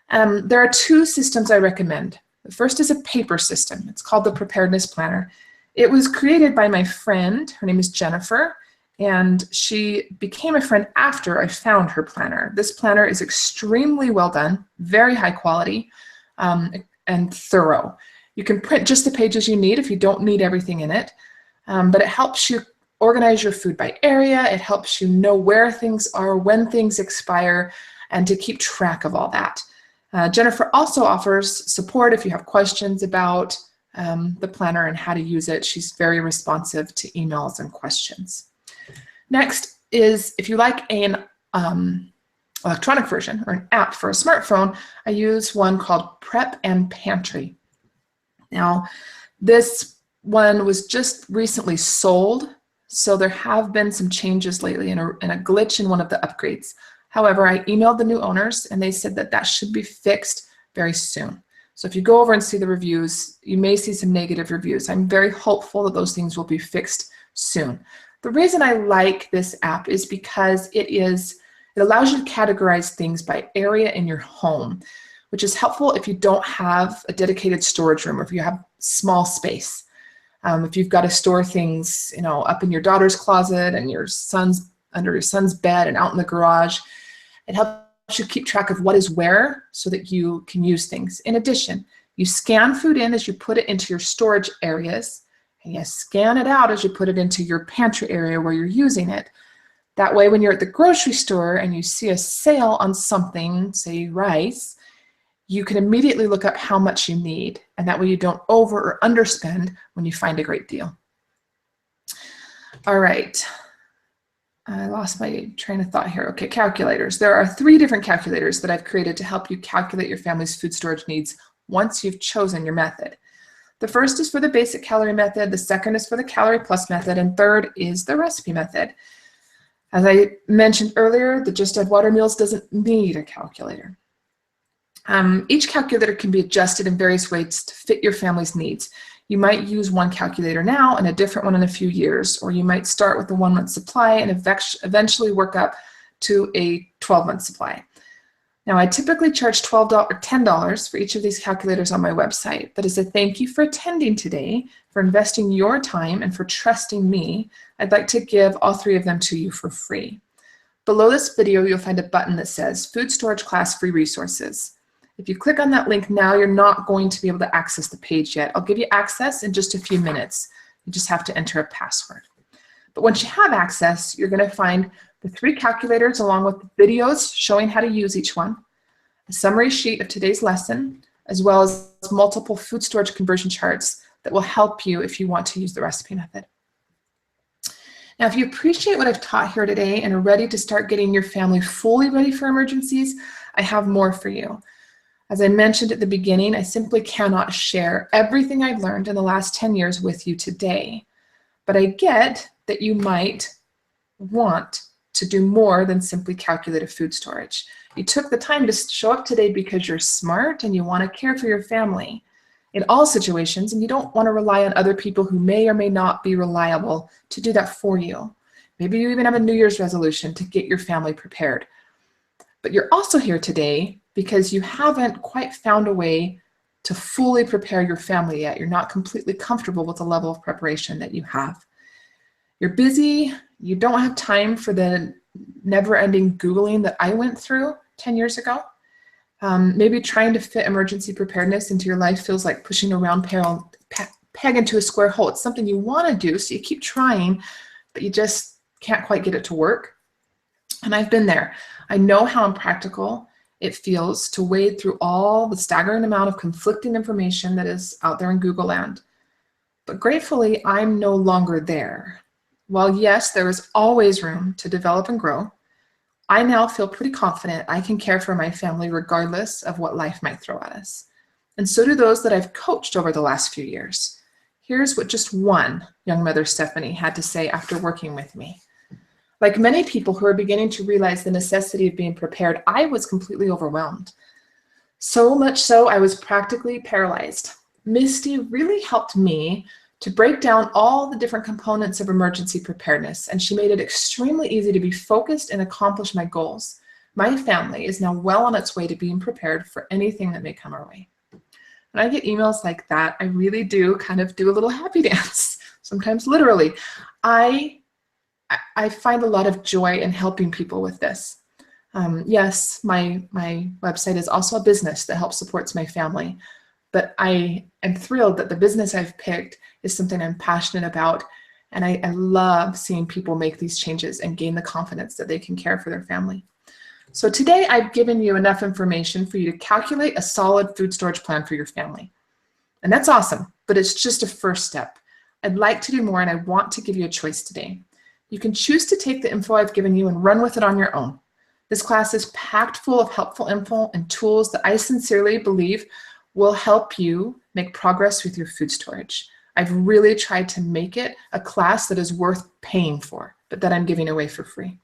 There are 2 systems I recommend. The first is a paper system. It's called the Preparedness Planner. It was created by my friend. Her name is Jennifer, and she became a friend after I found her planner. This planner is extremely well done, very high quality, and thorough. You can print just the pages you need if you don't need everything in it, but it helps you organize your food by area. It helps you know where things are, when things expire, and to keep track of all that. Jennifer also offers support if you have questions about the planner and how to use it. She's very responsive to emails and questions. Next is, if you like an electronic version or an app for a smartphone, I use one called Prep and Pantry. Now, this one was just recently sold, so there have been some changes lately and a glitch in one of the upgrades. However, I emailed the new owners and they said that that should be fixed very soon. So if you go over and see the reviews, you may see some negative reviews. I'm very hopeful that those things will be fixed soon. The reason I like this app is because it allows you to categorize things by area in your home, which is helpful if you don't have a dedicated storage room or if you have small space. If you've got to store things, up in your daughter's closet and under your son's bed and out in the garage, it helps you keep track of what is where so that you can use things. In addition, you scan food in as you put it into your storage areas, and you scan it out as you put it into your pantry area where you're using it. That way, when you're at the grocery store and you see a sale on something, say rice, you can immediately look up how much you need, and that way you don't over or underspend when you find a great deal. All right, I lost my train of thought here. Okay, calculators. There are 3 different calculators that I've created to help you calculate your family's food storage needs once you've chosen your method. The first is for the basic calorie method, the second is for the Calorie Plus method, and third is the recipe method. As I mentioned earlier, the Just Add Water meals doesn't need a calculator. Each calculator can be adjusted in various ways to fit your family's needs. You might use one calculator now and a different one in a few years, or you might start with a 1-month supply and eventually work up to a 12-month supply. Now, I typically charge $12 or $10 for each of these calculators on my website, but as a thank you for attending today, for investing your time, and for trusting me, I'd like to give all 3 of them to you for free. Below this video, you'll find a button that says Food Storage Class Free Resources. If you click on that link now, you're not going to be able to access the page yet. I'll give you access in just a few minutes. You just have to enter a password. But once you have access, you're going to find the 3 calculators along with videos showing how to use each one, a summary sheet of today's lesson, as well as multiple food storage conversion charts that will help you if you want to use the recipe method. Now, if you appreciate what I've taught here today and are ready to start getting your family fully ready for emergencies, I have more for you. As I mentioned at the beginning, I simply cannot share everything I've learned in the last 10 years with you today. But I get that you might want to do more than simply calculate a food storage. You took the time to show up today because you're smart and you want to care for your family. in all situations, and you don't want to rely on other people who may or may not be reliable to do that for you. Maybe you even have a New Year's resolution to get your family prepared. But you're also here today because you haven't quite found a way to fully prepare your family yet. You're not completely comfortable with the level of preparation that you have. You're busy, you don't have time for the never-ending Googling that I went through 10 years ago. Maybe trying to fit emergency preparedness into your life feels like pushing a round peg into a square hole. It's something you want to do, so you keep trying, but you just can't quite get it to work. And I've been there. I know how impractical it feels to wade through all the staggering amount of conflicting information that is out there in Google land. But gratefully, I'm no longer there. While yes, there is always room to develop and grow, I now feel pretty confident I can care for my family regardless of what life might throw at us. And so do those that I've coached over the last few years. Here's what just one young mother, Stephanie, had to say after working with me. Like many people who are beginning to realize the necessity of being prepared, I was completely overwhelmed. So much so, I was practically paralyzed. Misty really helped me to break down all the different components of emergency preparedness, and she made it extremely easy to be focused and accomplish my goals. My family is now well on its way to being prepared for anything that may come our way. When I get emails like that, I really do kind of do a little happy dance, sometimes literally. I find a lot of joy in helping people with this. Yes, my website is also a business that helps supports my family, but I am thrilled that the business I've picked is something I'm passionate about, and I love seeing people make these changes and gain the confidence that they can care for their family. So today I've given you enough information for you to calculate a solid food storage plan for your family. And that's awesome, but it's just a first step. I'd like to do more, and I want to give you a choice today. You can choose to take the info I've given you and run with it on your own. This class is packed full of helpful info and tools that I sincerely believe will help you make progress with your food storage. I've really tried to make it a class that is worth paying for, but that I'm giving away for free.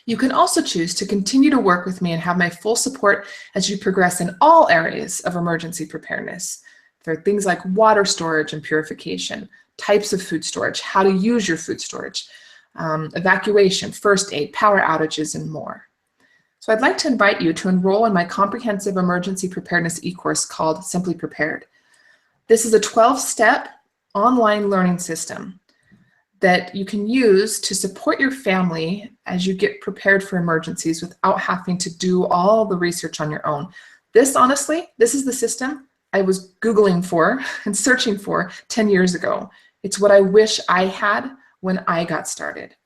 You can also choose to continue to work with me and have my full support as you progress in all areas of emergency preparedness. There are things like water storage and purification, types of food storage, how to use your food storage, evacuation, first aid, power outages, and more. So I'd like to invite you to enroll in my comprehensive emergency preparedness e-course called Simply Prepared. This is a 12-step online learning system that you can use to support your family as you get prepared for emergencies without having to do all the research on your own. Honestly, this is the system I was Googling for and searching for 10 years ago. It's what I wish I had when I got started.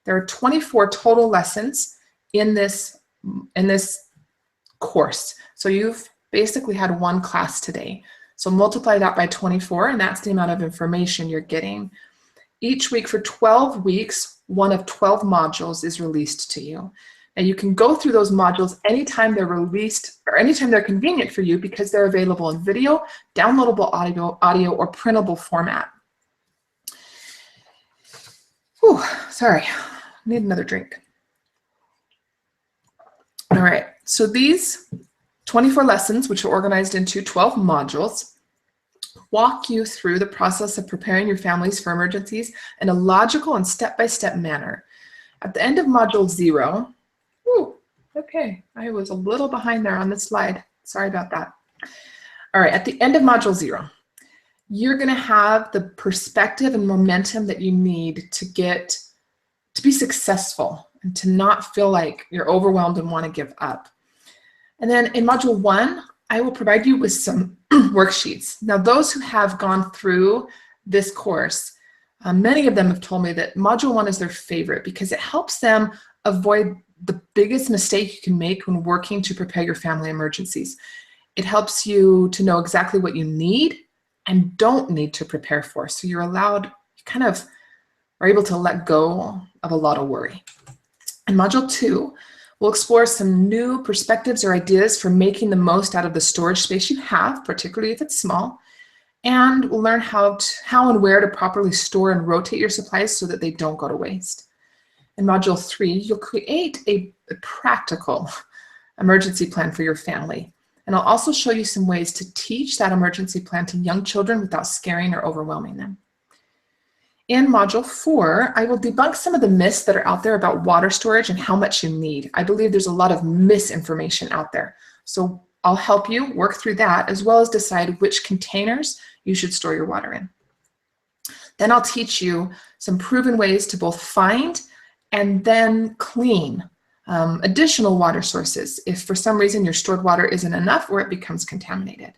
There are 24 total lessons in this course. So you've basically had one class today. So multiply that by 24, and that's the amount of information you're getting. Each week for 12 weeks, one of 12 modules is released to you. And you can go through those modules anytime they're released or anytime they're convenient for you because they're available in video, downloadable audio or printable format. Whew, sorry, need another drink. All right, so these 24 lessons, which are organized into 12 modules, walk you through the process of preparing your families for emergencies in a logical and step-by-step manner. At the end of module 0, okay, I was a little behind there on this slide. Sorry about that. All right, at the end of module 0, you're going to have the perspective and momentum that you need to be successful and to not feel like you're overwhelmed and want to give up. And then in module 1, I will provide you with some worksheets. Now, those who have gone through this course, many of them have told me that module 1 is their favorite because it helps them avoid the biggest mistake you can make when working to prepare your family emergencies. It helps you to know exactly what you need and don't need to prepare for. So you're allowed, you kind of are able to let go of a lot of worry. In module 2, we'll explore some new perspectives or ideas for making the most out of the storage space you have, particularly if it's small. And we'll learn how and where to properly store and rotate your supplies so that they don't go to waste. In module 3, you'll create a practical emergency plan for your family. And I'll also show you some ways to teach that emergency plan to young children without scaring or overwhelming them. In Module 4, I will debunk some of the myths that are out there about water storage and how much you need. I believe there's a lot of misinformation out there. So I'll help you work through that, as well as decide which containers you should store your water in. Then I'll teach you some proven ways to both find and then clean additional water sources if for some reason your stored water isn't enough or it becomes contaminated.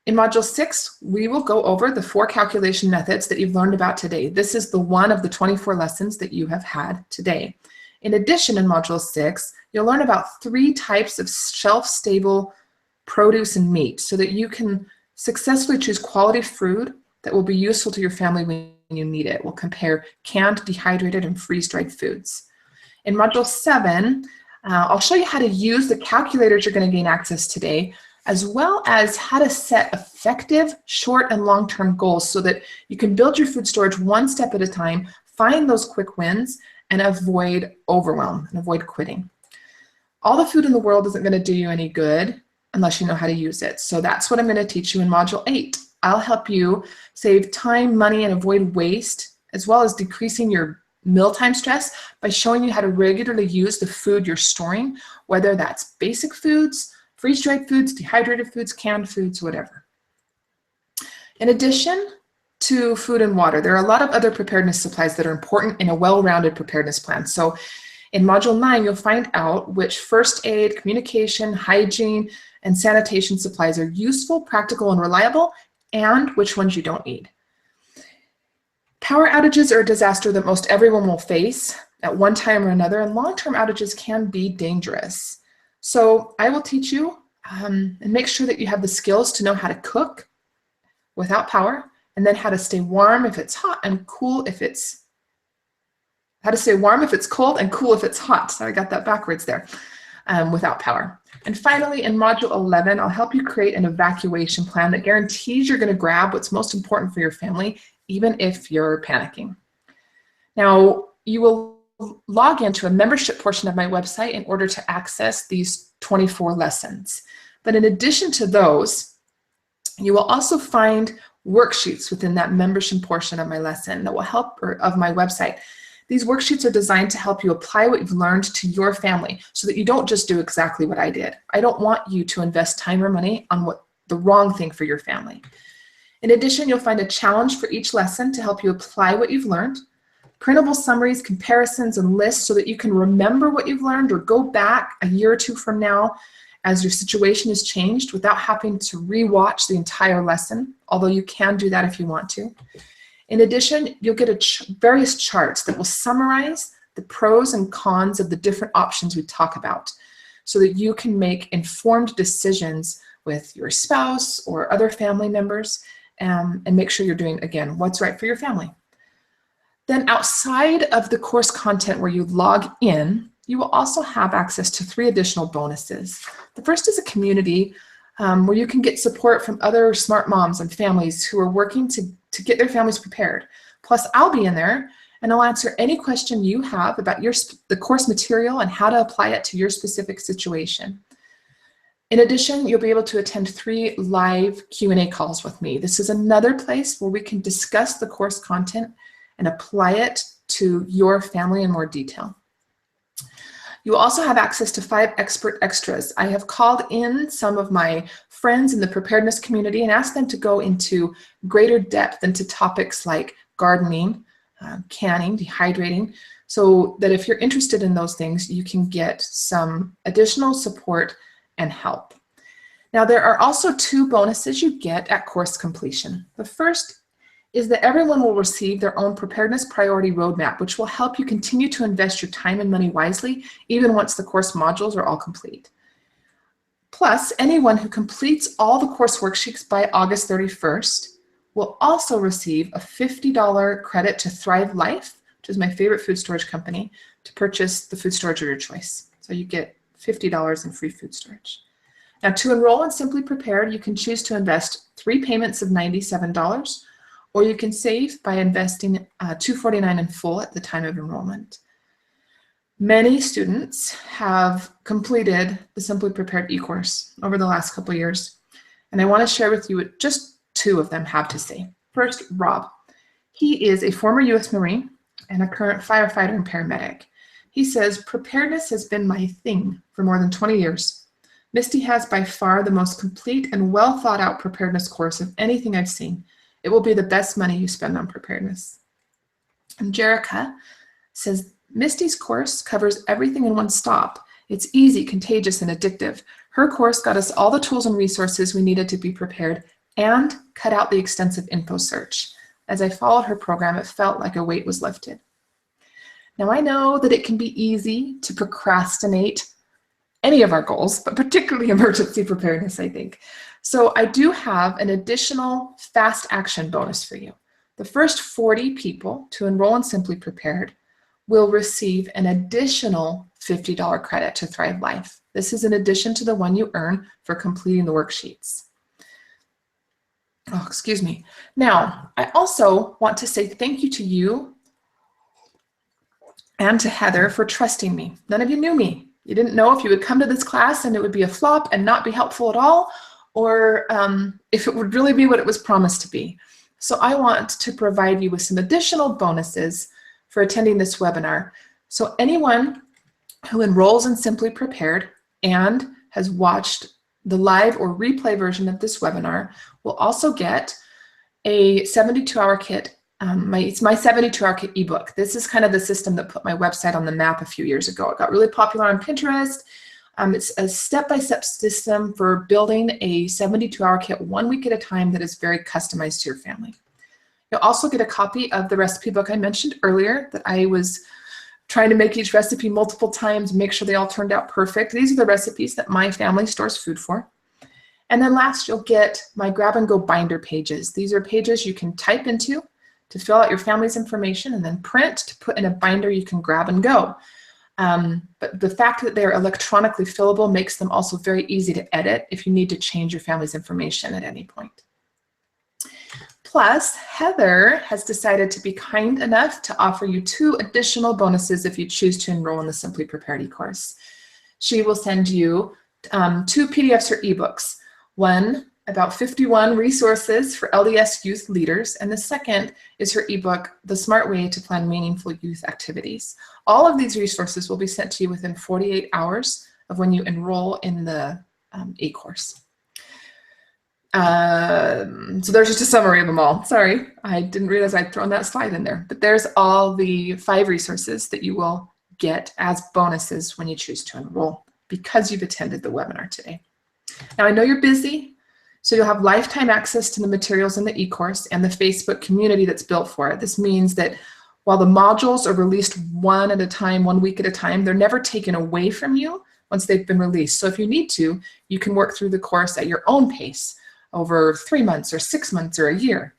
In Module 6, we will go over the 4 calculation methods that you've learned about today. This is the one of the 24 lessons that you have had today. In addition, in Module 6, you'll learn about 3 types of shelf-stable produce and meat so that you can successfully choose quality food that will be useful to your family when you need it. We'll compare canned, dehydrated, and freeze-dried foods. In Module 7, I'll show you how to use the calculators you're going to gain access today, as well as how to set effective short and long-term goals so that you can build your food storage one step at a time, find those quick wins, and avoid overwhelm and avoid quitting. All the food in the world isn't going to do you any good unless you know how to use it. So that's what I'm going to teach you in Module 8. I'll help you save time, money, and avoid waste, as well as decreasing your mealtime stress by showing you how to regularly use the food you're storing, whether that's basic foods, freeze-dried foods, dehydrated foods, canned foods, whatever. In addition to food and water, there are a lot of other preparedness supplies that are important in a well-rounded preparedness plan. So in Module 9, you'll find out which first aid, communication, hygiene, and sanitation supplies are useful, practical, and reliable, and which ones you don't need. Power outages are a disaster that most everyone will face at one time or another, and long-term outages can be dangerous. So I will teach you and make sure that you have the skills to know how to cook without power, and then how to stay warm if it's hot and cool if it's, how to stay warm if it's cold and cool if it's hot. So I got that backwards there, without power. And finally, in Module 11, I'll help you create an evacuation plan that guarantees you're going to grab what's most important for your family, even if you're panicking. Now, you will log into a membership portion of my website in order to access these 24 lessons. But in addition to those, you will also find worksheets within that membership portion of my lesson that will help, or of my website. These worksheets are designed to help you apply what you've learned to your family so that you don't just do exactly what I did. I don't want you to invest time or money on the wrong thing for your family. In addition, you'll find a challenge for each lesson to help you apply what you've learned, printable summaries, comparisons, and lists so that you can remember what you've learned or go back a year or two from now as your situation has changed without having to re-watch the entire lesson, although you can do that if you want to. In addition, you'll get various charts that will summarize the pros and cons of the different options we talk about so that you can make informed decisions with your spouse or other family members and make sure you're doing, again, what's right for your family. Then outside of the course content where you log in, you will also have access to 3 additional bonuses. The first is a community where you can get support from other smart moms and families who are working to get their families prepared. Plus, I'll be in there and I'll answer any question you have about the course material and how to apply it to your specific situation. In addition, you'll be able to attend 3 live Q&A calls with me. This is another place where we can discuss the course content and apply it to your family in more detail. You will also have access to 5 expert extras. I have called in some of my friends in the preparedness community and asked them to go into greater depth into topics like gardening, canning, dehydrating, so that if you're interested in those things, you can get some additional support and help. Now, there are also 2 bonuses you get at course completion. The first is that everyone will receive their own preparedness priority roadmap, which will help you continue to invest your time and money wisely, even once the course modules are all complete. Plus, anyone who completes all the course worksheets by August 31st will also receive a $50 credit to Thrive Life, which is my favorite food storage company, to purchase the food storage of your choice. So you get $50 in free food storage. Now, to enroll in Simply Prepared, you can choose to invest 3 payments of $97, or you can save by investing $249 in full at the time of enrollment. Many students have completed the Simply Prepared e-course over the last couple of years, and I want to share with you what just two of them have to say. First, Rob. He is a former U.S. Marine and a current firefighter and paramedic. He says, preparedness has been my thing for more than 20 years. Misty has by far the most complete and well thought out preparedness course of anything I've seen. It will be the best money you spend on preparedness. And Jerica says, Misty's course covers everything in one stop. It's easy, contagious, and addictive. Her course got us all the tools and resources we needed to be prepared and cut out the extensive info search. As I followed her program, it felt like a weight was lifted. Now, I know that it can be easy to procrastinate any of our goals, but particularly emergency preparedness, I think. So I do have an additional fast action bonus for you. The first 40 people to enroll in Simply Prepared will receive an additional $50 credit to Thrive Life. This is in addition to the one you earn for completing the worksheets. Oh, excuse me. Now, I also want to say thank you to you and to Heather for trusting me. None of you knew me. You didn't know if you would come to this class and it would be a flop and not be helpful at all, or if it would really be what it was promised to be. So I want to provide you with some additional bonuses for attending this webinar. So anyone who enrolls in Simply Prepared and has watched the live or replay version of this webinar will also get a 72-hour kit. It's my 72-hour kit ebook. This is kind of the system that put my website on the map a few years ago. It got really popular on Pinterest. It's a step-by-step system for building a 72-hour kit 1 week at a time that is very customized to your family. You'll also get a copy of the recipe book I mentioned earlier that I was trying to make each recipe multiple times, make sure they all turned out perfect. These are the recipes that my family stores food for. And then last, you'll get my grab and go binder pages. These are pages you can type into to fill out your family's information and then print to put in a binder you can grab and go. But the fact that they're electronically fillable makes them also very easy to edit if you need to change your family's information at any point. Plus, Heather has decided to be kind enough to offer you 2 additional bonuses if you choose to enroll in the Simply Prepared e-course. She will send you 2 PDFs or ebooks. One about 51 resources for LDS youth leaders, and the second is her ebook, The Smart Way to Plan Meaningful Youth Activities. All of these resources will be sent to you within 48 hours of when you enroll in the e-course. So there's just a summary of them all. Sorry, I didn't realize I'd thrown that slide in there, but there's all the 5 resources that you will get as bonuses when you choose to enroll because you've attended the webinar today. Now, I know you're busy, so you'll have lifetime access to the materials in the e-course and the Facebook community that's built for it. This means that while the modules are released one at a time, 1 week at a time, they're never taken away from you once they've been released. So if you need to, you can work through the course at your own pace over 3 months or 6 months or a year.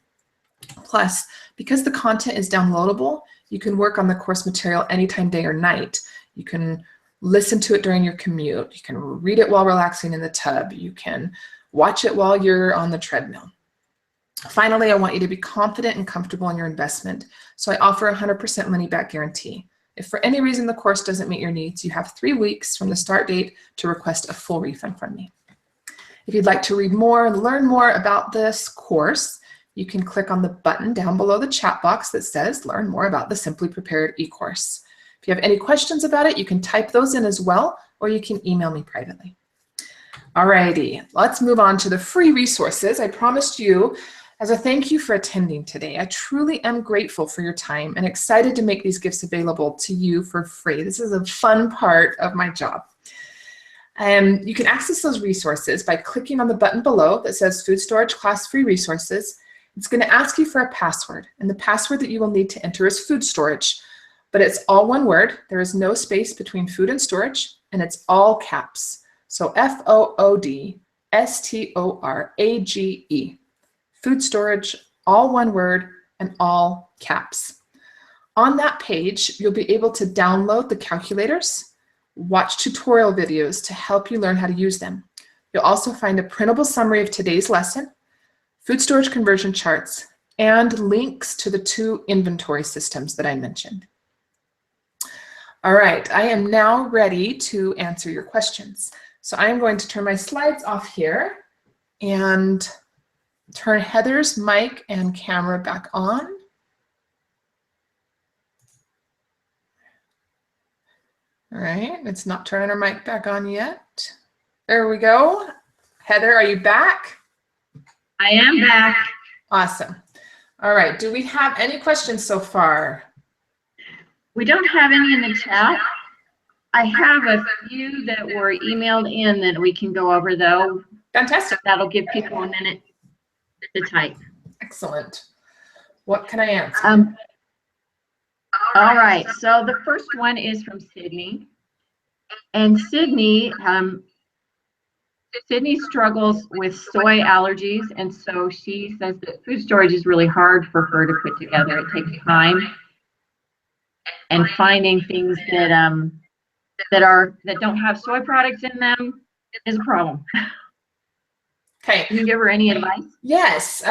Plus, because the content is downloadable, you can work on the course material anytime, day or night. You can listen to it during your commute. You can read it while relaxing in the tub. You can watch it while you're on the treadmill. Finally, I want you to be confident and comfortable in your investment. So I offer a 100% money back guarantee. If for any reason the course doesn't meet your needs, you have 3 weeks from the start date to request a full refund from me. If you'd like to read more and learn more about this course, you can click on the button down below the chat box that says Learn More About the Simply Prepared e-course. If you have any questions about it, you can type those in as well, or you can email me privately. Alrighty, let's move on to the free resources I promised you as a thank you for attending today. I truly am grateful for your time and excited to make these gifts available to you for free. This is a fun part of my job. You can access those resources by clicking on the button below that says Food Storage Class Free Resources. It's going to ask you for a password, and the password that you will need to enter is food storage, but it's all one word. There is no space between food and storage, and it's all caps. So FOODSTORAGE, food storage, all one word and all caps. On that page, you'll be able to download the calculators, watch tutorial videos to help you learn how to use them. You'll also find a printable summary of today's lesson, food storage conversion charts, and links to the 2 inventory systems that I mentioned. All right, I am now ready to answer your questions. So I am going to turn my slides off here and turn Heather's mic and camera back on. All right, it's not turning her mic back on yet. There we go. Heather, are you back?
I am back.
Awesome. All right, do we have any questions so far?
We don't have any in the chat. I have a few that were emailed in that we can go over, though.
Fantastic.
That'll give people a minute to type.
Excellent. What can I answer?
All right, so the first one is from Sydney. And Sydney struggles with soy allergies, and so she says that food storage is really hard for her to put together. It takes time, and finding things that don't have soy products in them is a problem.
Okay.
Can you give her any advice?
Yes.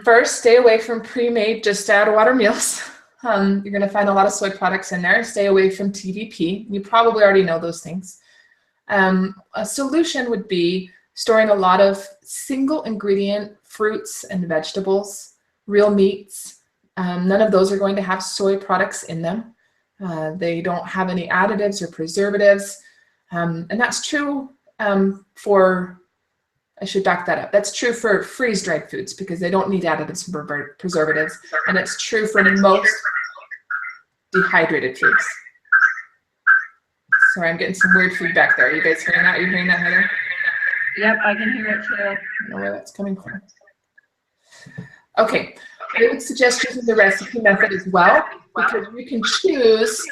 First, stay away from pre-made just add water meals. You're going to find a lot of soy products in there. Stay away from TVP. You probably already know those things. A solution would be storing a lot of single ingredient fruits and vegetables, real meats. None of those are going to have soy products in them. They don't have any additives or preservatives. And that's true for, I should back that up. That's true for freeze-dried foods because they don't need additives and preservatives. And it's true for most dehydrated foods. Sorry, I'm getting some weird feedback there. Are you guys hearing that? Are you hearing that, Heather?
Yep, I can hear it too.
I don't know where that's coming from. Okay, I would suggest using the recipe method as well because you can choose.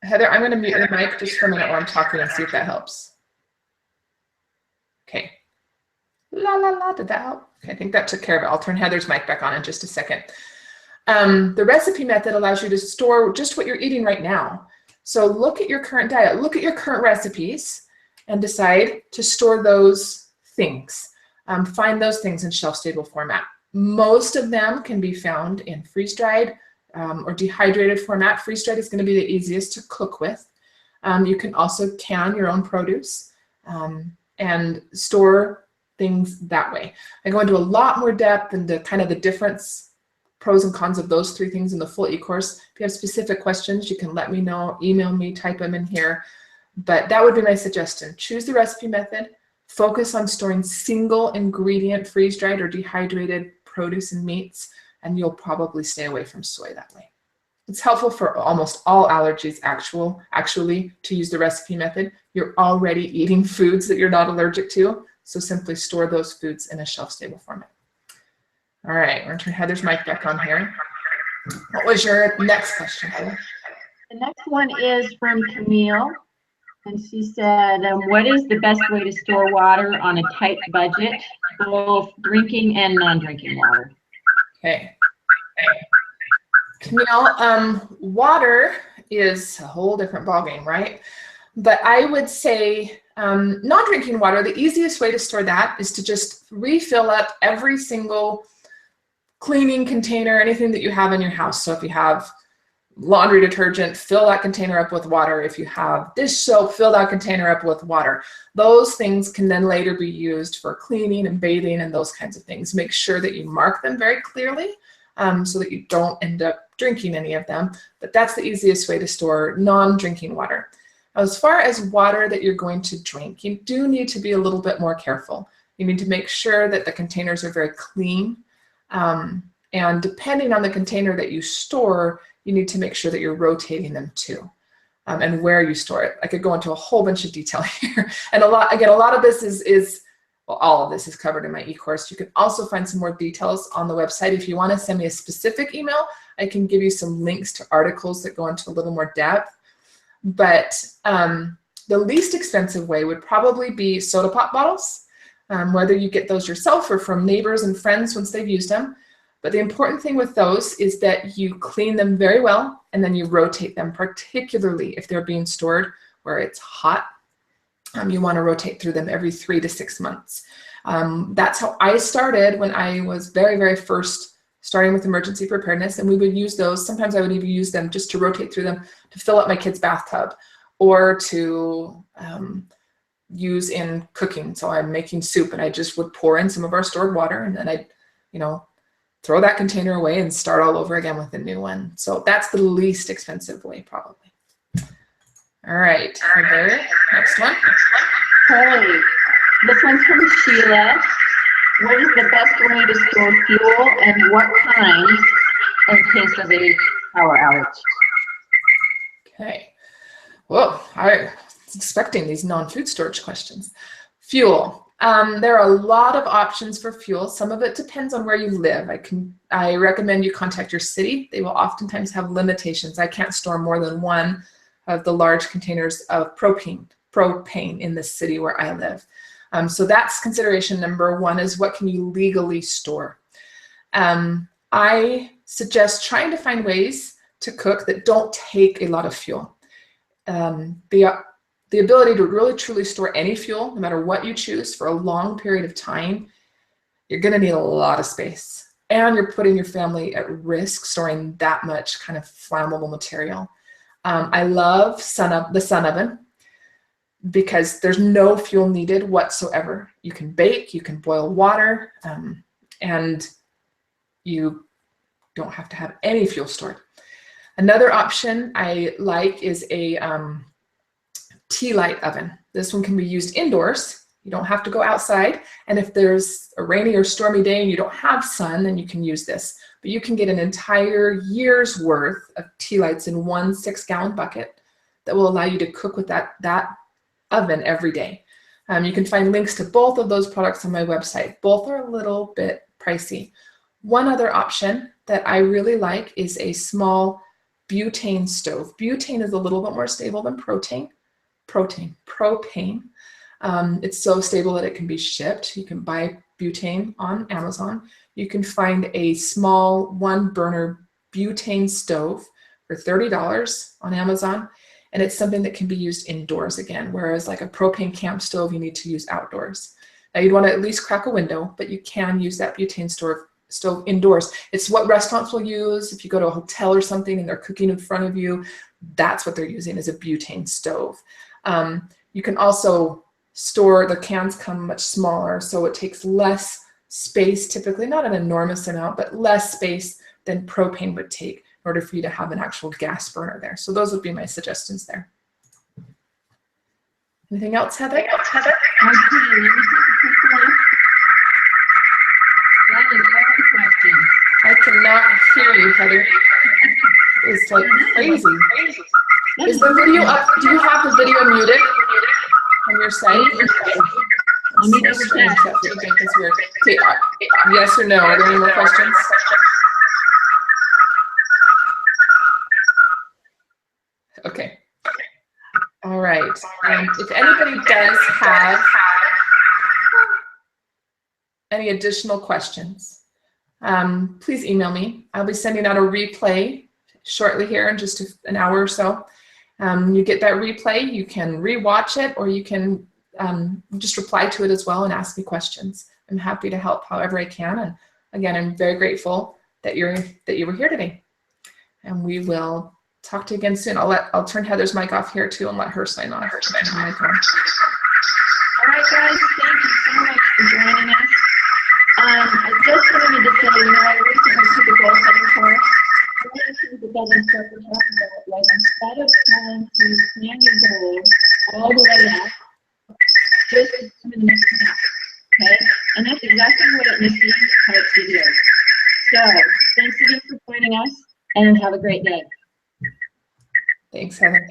Heather, I'm going to mute your mic just for a minute while I'm talking and see if that helps. Okay. La la la, did that help? Okay, I think that took care of it. I'll turn Heather's mic back on in just a second. The recipe method allows you to store just what you're eating right now. So look at your current diet, look at your current recipes, and decide to store those things. Find those things in shelf-stable format. Most of them can be found in freeze-dried or dehydrated format. Freeze-dried is going to be the easiest to cook with. You can also can your own produce and store things that way. I go into a lot more depth into kind of the difference, pros and cons of those three things in the full e-course. If you have specific questions, you can let me know, email me, type them in here. But that would be my suggestion. Choose the recipe method, focus on storing single ingredient freeze-dried or dehydrated produce and meats, and you'll probably stay away from soy that way. It's helpful for almost all allergies actually to use the recipe method. You're already eating foods that you're not allergic to, so simply store those foods in a shelf-stable format. All right, we're going to turn Heather's mic back on here. What was your next question, Heather?
The next one is from Camille, and she said, what is the best way to store water on a tight budget, both drinking and non-drinking water?
Okay. Camille, water is a whole different ballgame, right? But I would say non-drinking water, the easiest way to store that is to just refill up every single cleaning container, anything that you have in your house. So if you have laundry detergent, fill that container up with water. If you have dish soap, fill that container up with water. Those things can then later be used for cleaning and bathing and those kinds of things. Make sure that you mark them very clearly so that you don't end up drinking any of them. But that's the easiest way to store non-drinking water. As far as water that you're going to drink, you do need to be a little bit more careful. You need to make sure that the containers are very clean. And depending on the container that you store, you need to make sure that you're rotating them too, and where you store it. I could go into a whole bunch of detail here. And a lot of this well, all of this is covered in my e-course. You can also find some more details on the website. If you want to send me a specific email, I can give you some links to articles that go into a little more depth. But the least expensive way would probably be soda pop bottles. Whether you get those yourself or from neighbors and friends once they've used them. But the important thing with those is that you clean them very well and then you rotate them, particularly if they're being stored where it's hot. You want to rotate through them every 3 to 6 months. That's how I started when I was very, very first starting with emergency preparedness, and we would use those. Sometimes I would even use them just to rotate through them to fill up my kid's bathtub, or to use in cooking. So I'm making soup, and I just would pour in some of our stored water, and then I'd, throw that container away and start all over again with a new one. So that's the least expensive way, probably. All right, Heather, next one.
Okay, this one's from Sheila. What is the best way to store fuel, and what kind in case of a power outage?
Okay. Whoa, I was expecting these non-food storage questions. Fuel. There are a lot of options for fuel. Some of it depends on where you live. I recommend you contact your city. They will oftentimes have limitations. I can't store more than one of the large containers of propane in the city where I live. So that's consideration number one, is what can you legally store? I suggest trying to find ways to cook that don't take a lot of fuel. The ability to really truly store any fuel, no matter what you choose, for a long period of time, you're going to need a lot of space. And you're putting your family at risk storing that much kind of flammable material. I love the Sun Oven, because there's no fuel needed whatsoever. You can bake, you can boil water, and you don't have to have any fuel stored. Another option I like is a tea light oven. This one can be used indoors. You don't have to go outside. And if there's a rainy or stormy day and you don't have sun, then you can use this. But you can get an entire year's worth of tea lights in one 6-gallon bucket that will allow you to cook with that oven every day. You can find links to both of those products on my website. Both are a little bit pricey. One other option that I really like is a small butane stove. Butane is a little bit more stable than propane. It's so stable that it can be shipped. You can buy butane on Amazon. You can find a small 1-burner butane stove for $30 on Amazon. And it's something that can be used indoors again, whereas like a propane camp stove, you need to use outdoors. Now you'd want to at least crack a window, but you can use that butane stove indoors. It's what restaurants will use. If you go to a hotel or something and they're cooking in front of you, that's what they're using, is a butane stove. You can also store, the cans come much smaller, so it takes less space, typically, not an enormous amount, but less space than propane would take in order for you to have an actual gas burner there. So those would be my suggestions there. Anything else, Heather?
Okay, let me take a quick look. That is all the questions.
I cannot hear you, Heather. It's like crazy. Is the video up? Do you have the video muted on your site?
Let me double check.
That's weird. Okay, yes or no? Are there any more questions? Okay. All right. If anybody does have any additional questions, please email me. I'll be sending out a replay shortly here in just an hour or so. You get that replay, you can rewatch it, or you can just reply to it as well and ask me questions. I'm happy to help however I can. And again, I'm very grateful that you were here today. And we will talk to you again soon. I'll turn Heather's mic off here too and let her sign off. All right,
guys, thank you so much for joining us. I just wanted to say, I recently took a goal setting course. One of the things that that instructor talked about was, instead of trying to plan your goals all the way up, just come in the next step, okay? And that's exactly what Misty helps you do. So, thanks again for joining us, and have a great day.
Thanks, Heather.